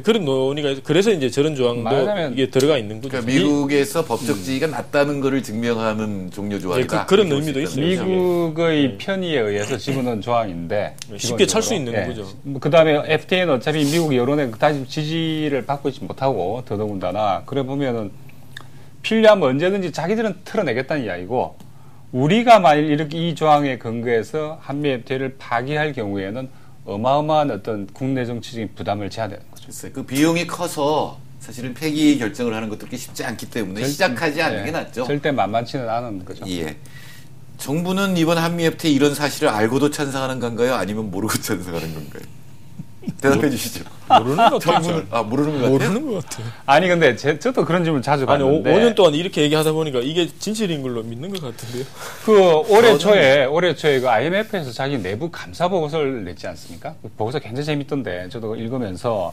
그런 논의가 그래서 이제 저런 조항도 이게 들어가 있는 거죠. 그러니까 미국에서 법적 지위가 낮다는 것을 증명하는 종료 조항이다. 그런 의미도 있어요. 미국의 편의에 의해서 집어넣은 조항인데 쉽게 찰 수 있는 거죠. 그다음에 FTA는 어차피 미국 여론에 다시 지지를 받고 있지 못하고 더더군다나 그래 보면은 필요하면 언제든지 자기들은 틀어내겠다는 이야기고 우리가 만일 이렇게 이 조항에 근거해서 한미 FTA를 파기할 경우에는 어마어마한 어떤 국내 정치적인 부담을 져야 되는 거죠. 글쎄, 그 비용이 커서 사실은 폐기 결정을 하는 것도 그렇게 쉽지 않기 때문에 시작하지 않는 게 낫죠. 절대 만만치는 않은 거죠. 예. 정부는 이번 한미 FTA 이런 사실을 알고도 찬성하는 건가요? 아니면 모르고 찬성하는 건가요? 대답해 주시죠. 모르는 것 같아요. 모르는 것 같아요? 모르는 것 같아요. 아니 근데 저도 그런 질문 자주 받는데 5년 동안 이렇게 얘기하다 보니까 이게 진실인 걸로 믿는 것 같은데요. 올해 초에 그 IMF에서 자기 내부 감사 보고서를 냈지 않습니까? 그 보고서 굉장히 재밌던데 저도 읽으면서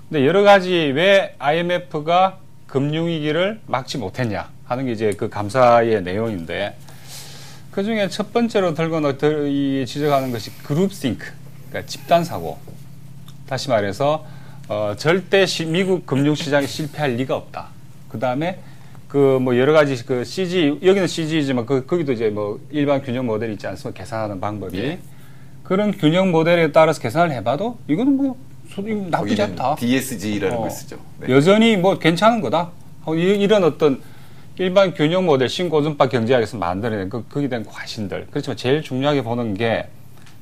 근데 여러 가지 왜 IMF가 금융위기를 막지 못했냐 하는 게 이제 그 감사의 내용인데 그 중에 첫 번째로 지적하는 것이 그룹싱크, 그러니까 집단 사고. 다시 말해서 절대 미국 금융시장이 실패할 리가 없다. 그 다음에 뭐 여러 가지 CG 여기는 CG지만 거기도 이제 뭐 일반 균형 모델이 있지 않습니까? 계산하는 방법이 그런 균형 모델에 따라서 계산을 해봐도 이거는 뭐 나쁘지 않다. DSG라는 걸 쓰죠. 네. 여전히 뭐 괜찮은 거다. 이런 어떤 일반 균형 모델 신고준파 경제학에서 만들어낸 거기에 대한 과신들. 그렇지만 제일 중요하게 보는 게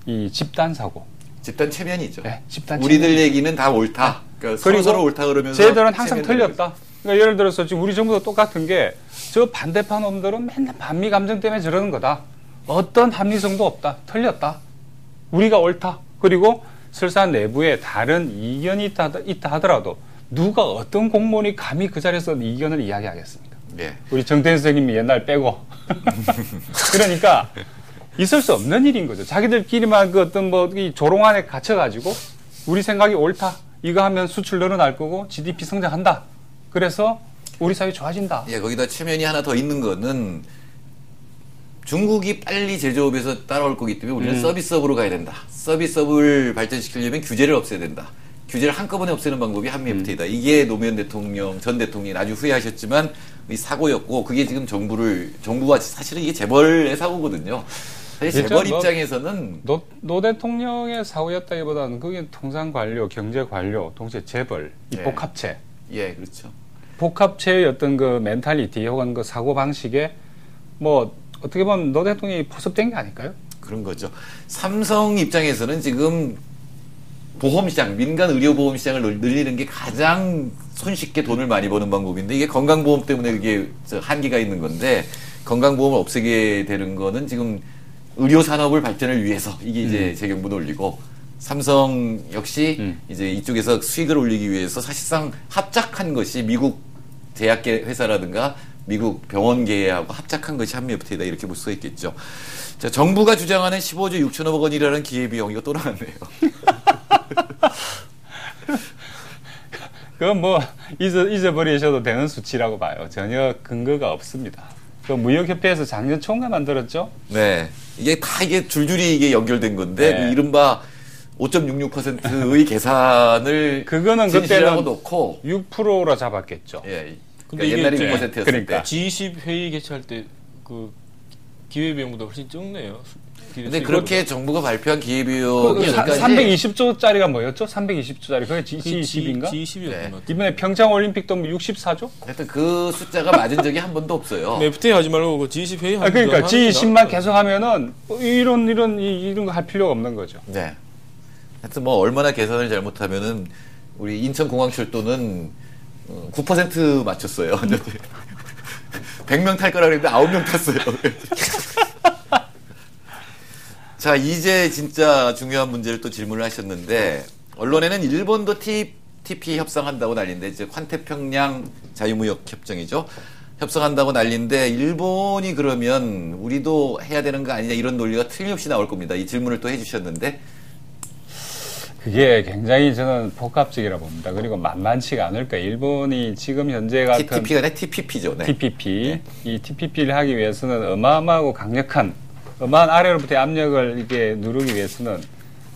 이 집단 사고. 집단 체면이죠. 네, 집단 우리들 체면. 얘기는 다 옳다. 그러니까 그리고 서로 옳다 그러면서 쟤들은 항상 체면들을 틀렸다. 그러니까 예를 들어서 지금 우리 정부도 똑같은 게 저 반대파 놈들은 맨날 반미 감정 때문에 저러는 거다. 어떤 합리성도 없다. 틀렸다. 우리가 옳다. 그리고 설사 내부에 다른 이견이 있다 하더라도 누가 어떤 공무원이 감히 그 자리에서 이견을 이야기하겠습니까? 네. 우리 정태인 선생님이 옛날 빼고. 그러니까 있을 수 없는 일인 거죠. 자기들끼리만 그 어떤 뭐 이 조롱 안에 갇혀가지고 우리 생각이 옳다. 이거 하면 수출 늘어날 거고 GDP 성장한다. 그래서 우리 사회 좋아진다. 예, 거기다 체면이 하나 더 있는 거는 중국이 빨리 제조업에서 따라올 거기 때문에 우리는 서비스업으로 가야 된다. 서비스업을 발전시키려면 규제를 없애야 된다. 규제를 한꺼번에 없애는 방법이 한미 FTA다. 이게 노무현 대통령, 전 대통령이 아주 후회하셨지만 이 사고였고 그게 지금 정부와 사실은 이게 재벌의 사고거든요. 사실 재벌 뭐 입장에서는 노 대통령의 사고였다기보다는 그게 통상 관료, 경제 관료, 동시에 재벌, 이 네. 복합체. 예, 그렇죠. 복합체의 어떤 그 멘탈리티 혹은 그 사고 방식에 뭐 어떻게 보면 노 대통령이 포섭된 게 아닐까요? 그런 거죠. 삼성 입장에서는 지금 보험시장, 민간 의료보험 시장을 늘리는 게 가장 손쉽게 돈을 많이 버는 방법인데 이게 건강보험 때문에 그게 한계가 있는 건데 건강보험을 없애게 되는 거는 지금 의료산업을 발전을 위해서 이게 이제 재경부 논리고 삼성 역시 이제 이쪽에서 수익을 올리기 위해서 사실상 합작한 것이 미국 제약계 회사라든가 미국 병원계하고 합작한 것이 한미 FTA다 이렇게 볼 수가 있겠죠. 자, 정부가 주장하는 15조 6천억 원이라는 기회비용 이거 또 나왔네요. 그건 뭐 잊어버리셔도 되는 수치라고 봐요. 전혀 근거가 없습니다. 그 무역협회에서 작년 총괄 만들었죠. 네, 이게 다 이게 줄줄이 이게 연결된 건데 네. 그 이른바 5.66%의 계산을 그거는 진실하고 그때는 놓고 6%로 잡았겠죠. 예, 근데 그러니까 옛날에 이게 6%였을 그러니까. 때. G20 회의 개최할 때 그 기회비용보다 훨씬 적네요. 근데 그렇게 정부가 발표한 기회비용이 그 여기까지 320조짜리가 뭐였죠? 320조짜리 그게 G20인가? G20이었던 네. 것 같아요. 이번에 평창 올림픽도 뭐 64조? 하여튼 그 숫자가 맞은 적이 한 번도 없어요. FTA 하지 말고 그 G20 회의 하는 그러니까 거 G20만 계속 하면은 이런 거 할 필요가 없는 거죠. 네. 하여튼 뭐 얼마나 계산을 잘못하면은 우리 인천공항철도는 9% 맞췄어요. 100명 탈 거라 그랬는데 9명 탔어요. 자, 이제 진짜 중요한 문제를 또 질문을 하셨는데 언론에는 일본도 TPP 협상한다고 난리인데 이제 환태평양 자유무역 협정이죠. 협상한다고 난리인데 일본이 그러면 우리도 해야 되는 거 아니냐 이런 논리가 틀림없이 나올 겁니다. 이 질문을 또 해주셨는데 그게 굉장히 저는 복합적이라 봅니다. 그리고 만만치가 않을 거예요. 일본이 지금 현재 같은 TPP가 아니라 TPP죠. 네. TPP, 이 TPP를 하기 위해서는 어마어마하고 강력한 어마한 아래로부터의 압력을 이게 누르기 위해서는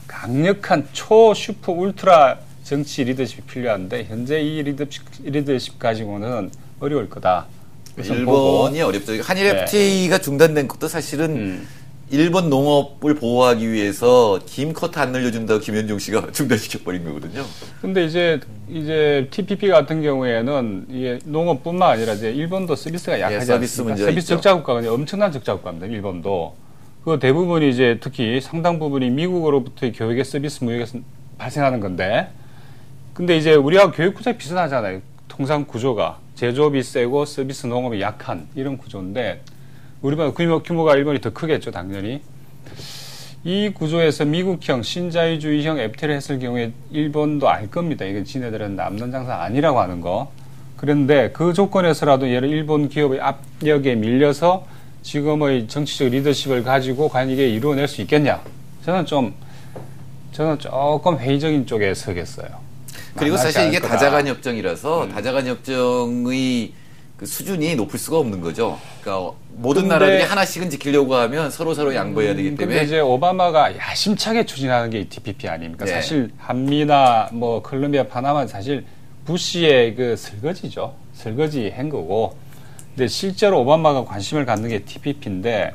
강력한 초 슈퍼 울트라 정치 리더십이 필요한데 현재 이 리더십 가지고는 어려울 거다. 일본이 어렵죠. 한일 네. FTA가 중단된 것도 사실은 일본 농업을 보호하기 위해서 김커트 안 늘려준다고 김현종 씨가 중단시켜버린 거거든요. 근데 이제 TPP 같은 경우에는 이게 농업뿐만 아니라 이제 일본도 서비스가 약하지 서비스 않습니까? 문제가 서비스 있죠. 적자 국가가 엄청난 적자 국가입니다. 일본도. 그 대부분이 이제 특히 상당 부분이 미국으로부터의 교육의 서비스 무역에서 발생하는 건데, 근데 이제 우리하고 교육 구조가 비슷하잖아요. 통상 구조가 제조업이 세고 서비스 농업이 약한 이런 구조인데 우리보다 규모가 일본이 더 크겠죠, 당연히. 이 구조에서 미국형 신자유주의형 FTA를 했을 경우에 일본도 알 겁니다. 이건 지네들은 남는 장사 아니라고 하는 거. 그런데 그 조건에서라도 예를 일본 기업의 압력에 밀려서 지금의 정치적 리더십을 가지고 과연 이게 이루어낼 수 있겠냐? 저는 조금 회의적인 쪽에 서겠어요. 그리고 사실 이게 않을 거다. 다자간 협정이라서 다자간 협정의 그 수준이 높을 수가 없는 거죠. 그러니까 모든 근데- 나라들이 하나씩은 지키려고 하면 서로 양보해야 되기 근데 때문에 이제 오바마가 야심차게 추진하는 게 이 TPP 아닙니까? 네. 사실 한미나 뭐 콜롬비아, 파나마 사실 부시의 그 설거지죠. 설거지 한 거고. 근데 실제로 오바마가 관심을 갖는 게 TPP인데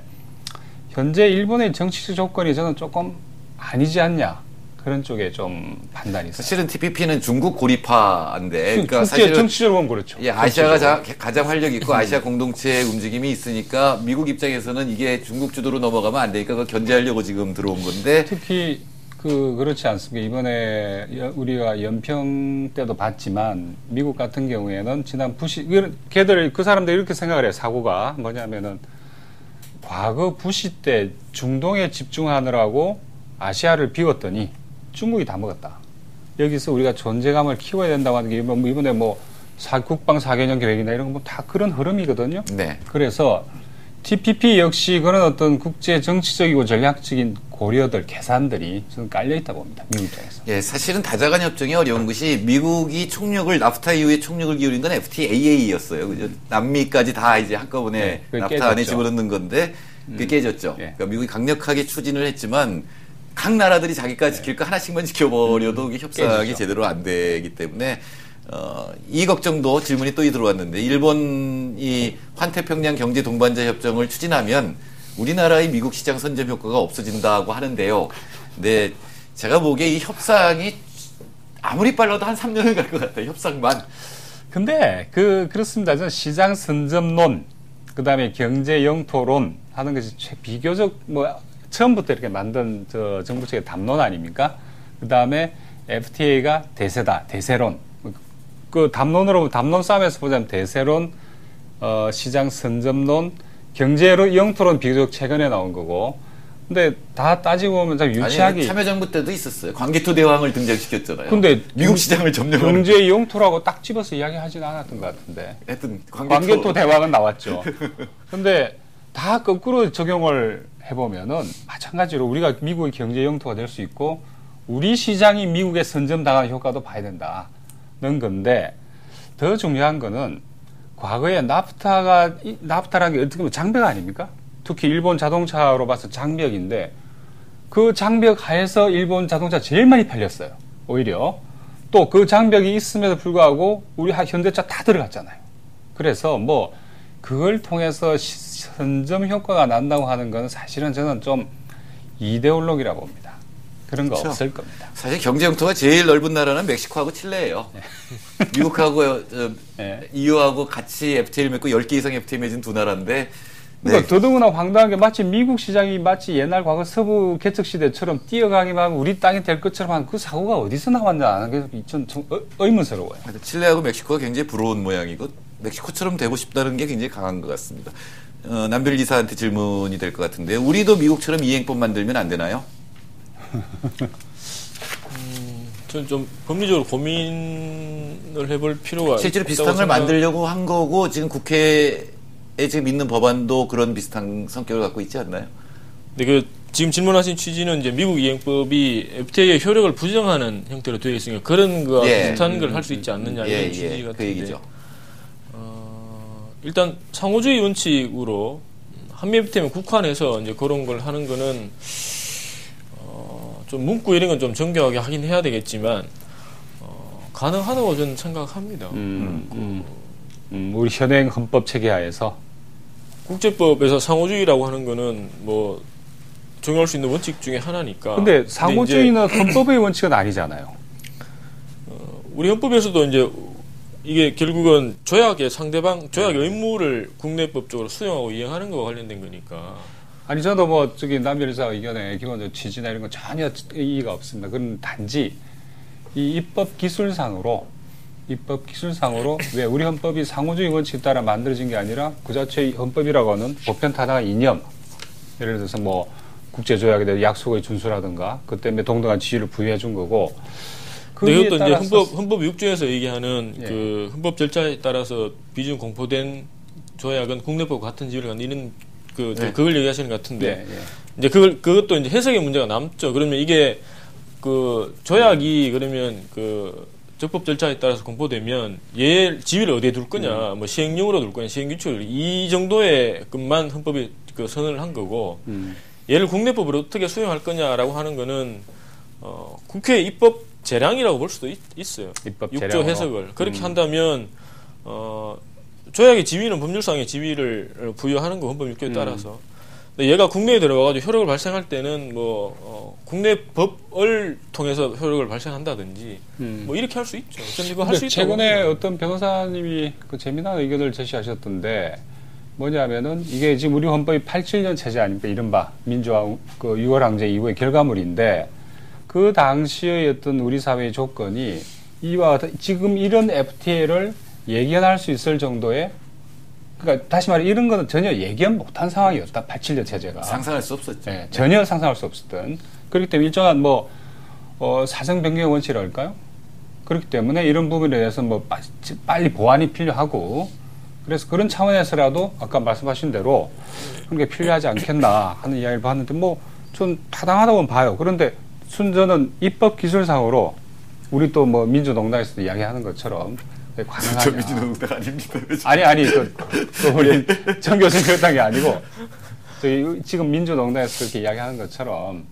현재 일본의 정치적 조건이 저는 조금 아니지 않냐 그런 쪽에 좀 판단이 있어요. 사실은 TPP는 중국 고립화인데, 그러니까 국제 사실은 정치적으로 보면 그렇죠. 예, 아시아가 가장 활력 있고 아시아 공동체의 움직임이 있으니까 미국 입장에서는 이게 중국 주도로 넘어가면 안 되니까 그걸 견제하려고 지금 들어온 건데. 특히 그렇지 않습니까? 이번에 우리가 연평 때도 봤지만 미국 같은 경우에는 지난 그 사람들 이렇게 생각을 해요. 사고가 뭐냐면은 과거 부시 때 중동에 집중하느라고 아시아를 비웠더니 중국이 다 먹었다. 여기서 우리가 존재감을 키워야 된다고 하는 게 이번에 국방 4개년 계획이나 이런 거 다 그런 흐름이거든요. 네. 그래서 TPP 역시 그런 어떤 국제 정치적이고 전략적인 고려들, 계산들이 저는 깔려 있다 봅니다. 미국 입장에서. 예, 사실은 다자간 협정이 어려운 것이 미국이 나프타 이후에 총력을 기울인 건 FTAA였어요. 그죠? 남미까지 다 이제 한꺼번에 나프타 깨졌죠. 안에 집어넣는 건데 그게 깨졌죠. 예. 그러니까 미국이 강력하게 추진을 했지만 각 나라들이 자기가 지킬 거 하나씩만 지켜버려도 이게 협상이 깨지죠. 제대로 안 되기 때문에 이 걱정도 질문이 또 들어왔는데 일본이 환태평양 경제 동반자 협정을 추진하면 우리나라의 미국 시장 선점 효과가 없어진다고 하는데요. 근데 제가 보기에 이 협상이 아무리 빨라도 한 3년은 갈 것 같아요. 협상만. 근데 그렇습니다. 저는 시장 선점론, 그다음에 경제 영토론 하는 것이 비교적 처음부터 이렇게 만든 정부 측의 담론 아닙니까? 그다음에 FTA가 대세론. 그 담론 싸움에서 보자면 대세론, 시장 선점론, 경제 영토론 비교적 최근에 나온 거고. 근데 다 따지고 보면 참 유치하게. 아니, 참여정부 때도 있었어요. 광개토 대왕을 등장시켰잖아요. 근데 미국 시장을 점령하는. 경제 영토라고 딱 집어서 이야기하지는 않았던 것 같은데. 하여튼 광개토 대왕은 나왔죠. 근데 다 거꾸로 적용을 해보면은 마찬가지로 우리가 미국의 경제 영토가 될 수 있고 우리 시장이 미국에 선점당하는 효과도 봐야 된다는 건데 더 중요한 거는 과거에 나프타라는 게 어떻게 보면 장벽 아닙니까? 특히 일본 자동차로 봐서 장벽인데 그 장벽 하에서 일본 자동차 제일 많이 팔렸어요. 오히려 또 그 장벽이 있음에도 불구하고 우리 현대차 다 들어갔잖아요. 그래서 그걸 통해서 선점 효과가 난다고 하는 건 사실은 저는 좀 이데올로기라고 봅니다. 그런 거 그렇죠. 없을 겁니다. 사실 경제 영토가 제일 넓은 나라는 멕시코하고 칠레예요. 미국하고 네. EU하고 같이 FTA를 맺고 10개 이상 FTA 맺은 두 나라인데 그러니까 더더구나 황당한 게 마치 미국 시장이 마치 옛날 과거 서부 개척 시대처럼 뛰어가기만 하면 우리 땅이 될 것처럼 하는 그 사고가 어디서 나왔냐 하는 게 좀 의문스러워요. 칠레하고 멕시코가 굉장히 부러운 모양이고 멕시코처럼 되고 싶다는 게 굉장히 강한 것 같습니다. 남별 이사한테 질문이 될 것 같은데 우리도 미국처럼 이행법 만들면 안 되나요? 저는 좀 법리적으로 고민을 해볼 필요가 실제로 비슷한 걸 만들려고 한 거고 지금 국회에 지금 있는 법안도 그런 비슷한 성격을 갖고 있지 않나요? 근데 지금 질문하신 취지는 이제 미국 이행법이 FTA의 효력을 부정하는 형태로 되어 있으니까 그런 거와 비슷한 걸 할 수 있지 않느냐 이런 취지 같은데. 그 얘기죠. 일단 상호주의 원칙으로 한미 FTA면 국한해서 이제 그런 걸 하는 거는 좀 문구 이런 건 좀 정교하게 하긴 해야 되겠지만 가능하다고 저는 생각합니다. 우리 현행 헌법 체계 하에서 국제법에서 상호주의라고 하는 거는 적용할 수 있는 원칙 중에 하나니까. 근데 상호주의는 헌법의 원칙은 아니잖아요. 우리 헌법에서도 이제 이게 결국은 조약의 의무를 국내법적으로 수용하고 이행하는 거와 관련된 거니까. 아니 저도 남별 이사 의견에 기본적으로 취지나 이런 건 전혀 이의가 없습니다. 그건 단지 이 입법 기술상으로 왜 우리 헌법이 상호주의 원칙에 따라 만들어진 게 아니라 그 자체의 헌법이라고 하는 보편타당한 이념, 예를 들어서 국제조약에 대한 약속의 준수라든가 그 때문에 동등한 지위를 부여해 준 거고. 이것도 이제 헌법 6조에서 얘기하는 그 헌법 절차에 따라서 비준 공포된 조약은 국내법 같은 지위를 갖는 이런 그걸 얘기하시는 것 같은데 이제 그것도 이제 해석의 문제가 남죠. 그러면 이게 그 조약이 그러면 그 적법 절차에 따라서 공포되면 얘 지위를 어디에 둘 거냐, 시행령으로 둘 거냐, 시행규칙을 이 정도의 것만 헌법이 선언을 한 거고 얘를 국내법으로 어떻게 수용할 거냐라고 하는 거는 국회 입법 재량이라고 볼 수도 있어요. 입법 6조 재량으로. 해석을 그렇게 한다면 조약의 지위는 법률상의 지위를 부여하는 거 헌법 6조에 따라서 근데 얘가 국내에 들어가가지고 효력을 발생할 때는 국내 법을 통해서 효력을 발생한다든지 뭐 이렇게 할 수 있죠. 저는 이거 할 수 있다고. 최근에 어떤 변호사님이 그 재미난 의견을 제시하셨던데 뭐냐면은 이게 지금 우리 헌법이 87년 체제 아닙니까? 이른바 민주화 그 6월 항쟁 이후의 결과물인데 그 당시의 어떤 우리 사회의 조건이 이와 같은 지금 이런 FTA를 예견할 수 있을 정도의 그러니까 다시 말해 이런 거는 전혀 예견 못한 상황이었다. 87년 체제가. 상상할 수 없었죠. 네, 전혀 상상할 수 없었던. 그렇기 때문에 일정한 사정 변경의 원칙을 할까요? 그렇기 때문에 이런 부분에 대해서 빨리 보완이 필요하고 그래서 그런 차원에서라도 아까 말씀하신 대로 그런 게 필요하지 않겠나 하는 이야기를 봤는데 좀 타당하다고 봐요. 그런데 저는 입법 기술상으로 우리 또 민주농단에서도 이야기하는 것처럼 가능하냐. 저 민주농단 아닙니다. 아니, 우리 정 교수님 그랬던 게 아니고, 저희 지금 민주농단에서 그렇게 이야기하는 것처럼,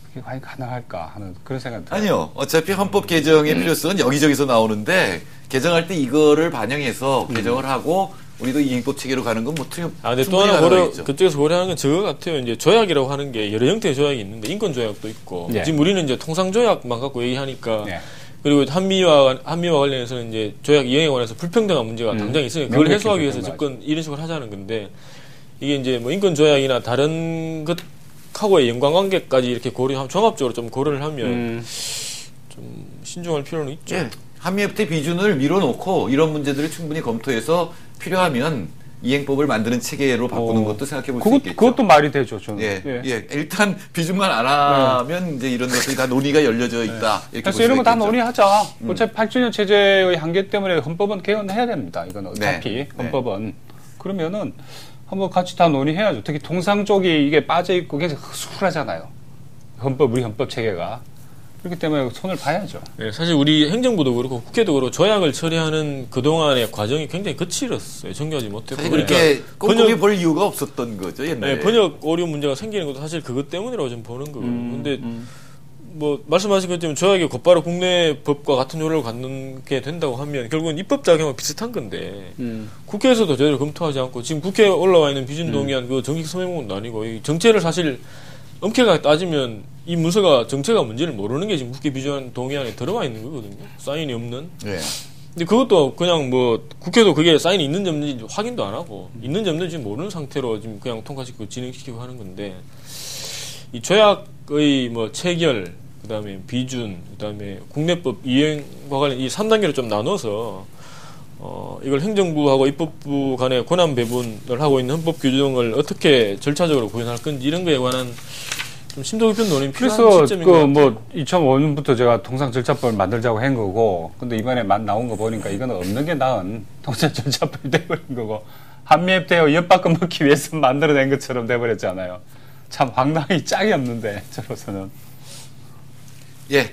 그게 과연 가능할까 하는 그런 생각이 들어요. 아니요. 어차피 헌법 개정의 필요성은 여기저기서 나오는데, 개정할 때 이거를 반영해서 개정을 하고, 우리도 이행법 체계로 가는 건 근데 또 하나 그쪽에서 고려하는 건 저거 같아요. 이제 조약이라고 하는 게 여러 형태의 조약이 있는데, 인권조약도 있고, 네. 지금 우리는 이제 통상조약만 갖고 얘기하니까, 네. 그리고 한미와 관련해서는 이제 조약 이행에 관해서 불평등한 문제가 당장 있으니까 그걸 해소하기 위해서 접근 이런 식으로 하자는 건데 이게 이제 인권 조약이나 다른 것하고의 연관관계까지 이렇게 고려하면 종합적으로 좀 고려를 하면 좀 신중할 필요는 있죠. 예. 한미 FTA 비준을 밀어놓고 이런 문제들을 충분히 검토해서 필요하면 이행법을 만드는 체계로 바꾸는 것도 생각해 볼 수 있겠죠. 그것도 말이 되죠, 저는. 예. 일단 비준만 안 하면 이제 이런 것들이 다 논의가 열려져 있다. 이렇게 그래서 이런 거 다 논의하자. 어차피 87년 체제의 한계 때문에 헌법은 개헌해야 됩니다. 이건 어차피 헌법은. 그러면은 한번 같이 다 논의해야죠. 특히 통상 쪽이 이게 빠져 있고 굉장히 수월하잖아요. 우리 헌법 체계가. 그렇기 때문에 손을 봐야죠. 네, 사실 우리 행정부도 그렇고 국회도 그렇고 조약을 처리하는 그동안의 과정이 굉장히 거칠었어요. 정교하지 못했고. 사실 그렇게 꼼꼼히 볼 이유가 없었던 거죠, 옛날에. 네, 번역 오류 문제가 생기는 것도 사실 그것 때문이라고 좀 보는 거거든요. 근데 말씀하신 것처럼 조약이 곧바로 국내 법과 같은 효력을 갖게 된다고 하면 결국은 입법 작용과 비슷한 건데 국회에서도 제대로 검토하지 않고 지금 국회에 올라와 있는 비준 동의안 그 정식 서명문도 아니고 이 정체를 사실 엄격하게 따지면 이 문서가 정체가 뭔지를 모르는 게 지금 국회 비준 동의안에 들어와 있는 거거든요. 사인이 없는. 네. 근데 그것도 그냥 국회도 그게 사인이 있는지 없는지 확인도 안 하고 있는지 없는지 모르는 상태로 지금 그냥 통과시키고 진행시키고 하는 건데 이 조약의 체결 그다음에 비준 그다음에 국내법 이행과 관련 이 3단계로 좀 나눠서 이걸 행정부하고 입법부 간의 권한 배분을 하고 있는 헌법 규정을 어떻게 절차적으로 구현할 건지 이런 거에 관한 좀 심도 깊은 논의는 필요한 시점인 것 같아요. 2005년부터 제가 통상 절차법을 만들자고 한 거고, 근데 이번에 나온 거 보니까 이거는 없는 게 나은 통상 절차법이 돼버린 거고, 한미 FTA 엿바꿔 먹기 위해서 만들어낸 것처럼 돼버렸잖아요. 참 황당히 짝이 없는데, 저로서는. 예.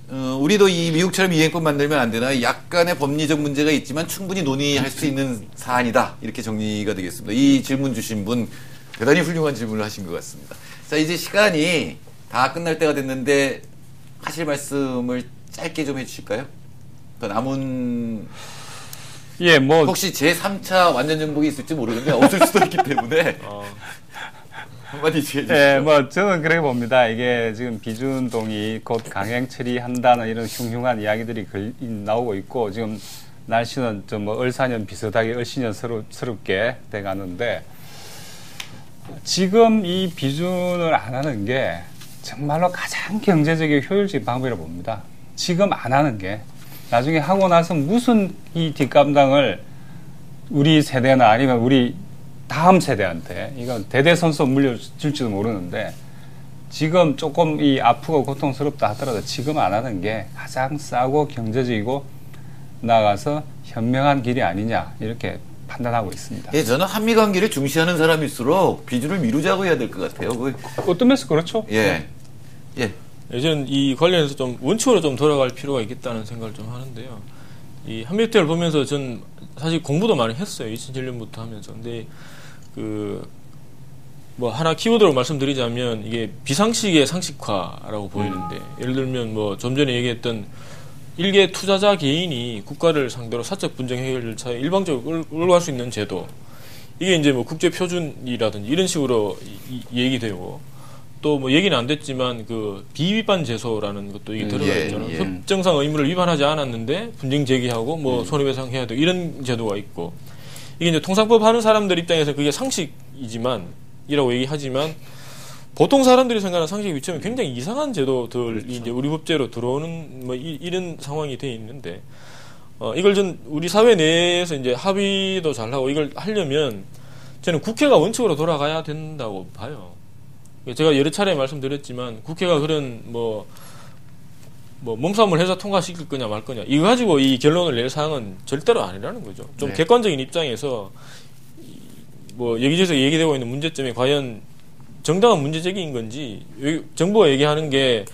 우리도 이 미국처럼 이행법 만들면 안 되나 약간의 법리적 문제가 있지만 충분히 논의할 수 있는 사안이다. 이렇게 정리가 되겠습니다. 이 질문 주신 분 대단히 훌륭한 질문을 하신 것 같습니다. 자, 이제 시간이 다 끝날 때가 됐는데 하실 말씀을 짧게 좀 해주실까요? 더 남은 혹시 제3차 완전 정복이 있을지 모르는데 없을 수도 있기 때문에 한마디 해주시죠. 저는 그렇게 봅니다. 이게 지금 비준 동의 곧 강행 처리한다는 이런 흉흉한 이야기들이 나오고 있고 지금 날씨는 좀 얼사년 비슷하게 얼씨년스럽게 돼가는데 지금 이 비준을 안 하는 게 정말로 가장 경제적이고 효율적인 방법이라고 봅니다. 지금 안 하는 게 나중에 하고 나서 무슨 이 뒷감당을 우리 세대나 아니면 우리 다음 세대한테 이건 대대손손 물려줄지도 모르는데 지금 조금 이 아프고 고통스럽다 하더라도 지금 안 하는 게 가장 싸고 경제적이고 나아가서 현명한 길이 아니냐 이렇게 판단하고 있습니다. 예, 저는 한미 관계를 중시하는 사람일수록 비준을 미루자고 해야 될 것 같아요. 어떤 면에서 그렇죠. 예. 저는 이 관련해서 좀 원칙으로 좀 돌아갈 필요가 있겠다는 생각을 좀 하는데요. 이 한미 FTA를 보면서 전 사실 공부도 많이 했어요. 2007년부터 하면서. 근데 하나 키워드로 말씀드리자면 이게 비상식의 상식화라고 보이는데 예를 들면 좀 전에 얘기했던 일개 투자자 개인이 국가를 상대로 사적 분쟁 해결 절차에 일방적으로 끌고 갈 수 있는 제도 이게 이제 뭐 국제 표준이라든지 이런 식으로 얘기되고 또 뭐 얘기는 안 됐지만 그 비위반 제소라는 것도 이게 들어가 있잖아요. 예. 협정상 의무를 위반하지 않았는데 분쟁 제기하고 뭐 손해배상 해야 되고 이런 제도가 있고 이게 이제 통상법 하는 사람들 입장에서 그게 상식이지만 이라고 얘기하지만 보통 사람들이 생각하는 상식에 비추면 굉장히 이상한 제도들이 이제 우리 법제로 들어오는 뭐 이런 상황이 돼 있는데 이걸 전 우리 사회 내에서 이제 합의도 잘하고 이걸 하려면 저는 국회가 원칙으로 돌아가야 된다고 봐요. 제가 여러 차례 말씀드렸지만 국회가 그런 뭐 몸싸움을 해서 통과시킬 거냐 말 거냐 이거 가지고 이 결론을 낼 사항은 절대로 아니라는 거죠. 좀 네. 객관적인 입장에서 뭐 여기저기서 얘기되고 있는 문제점이 과연 정당한 문제 제기인 건지 정부가 얘기하는 게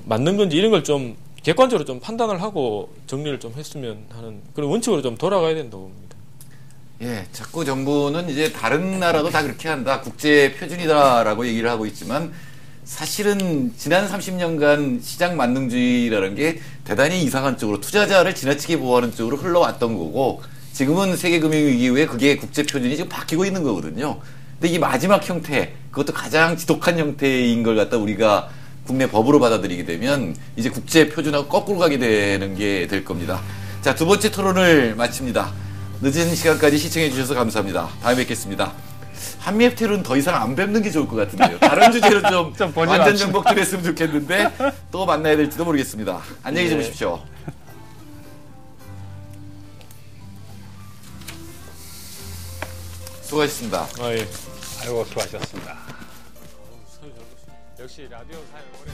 맞는 건지 이런 걸 좀 객관적으로 좀 판단을 하고 정리를 좀 했으면 하는 그런 원칙으로 좀 돌아가야 된다고 봅니다. 예, 자꾸 정부는 이제 다른 나라도 다 그렇게 한다, 국제 표준이다라고 얘기를 하고 있지만 사실은 지난 30년간 시장 만능주의라는 게 대단히 이상한 쪽으로 투자자를 지나치게 보호하는 쪽으로 흘러왔던 거고 지금은 세계금융위기 이후에 그게 국제 표준이 지금 바뀌고 있는 거거든요. 근데 이 마지막 형태, 그것도 가장 지독한 형태인 걸 갖다 우리가 국내 법으로 받아들이게 되면 이제 국제 표준하고 거꾸로 가게 되는 게 될 겁니다. 자, 두 번째 토론을 마칩니다. 늦은 시간까지 시청해 주셔서 감사합니다. 다음에 뵙겠습니다. 한미 FTA로는 더 이상 안 뵙는 게 좋을 것 같은데요. 다른 주제로 좀 보지 완전 맙시다. 정복 좀 했으면 좋겠는데 또 만나야 될지도 모르겠습니다. 안녕히 주무십시오. 수고하셨습니다. 아 예. 아이고 수고하셨습니다. 역시 라디오 사연 오래.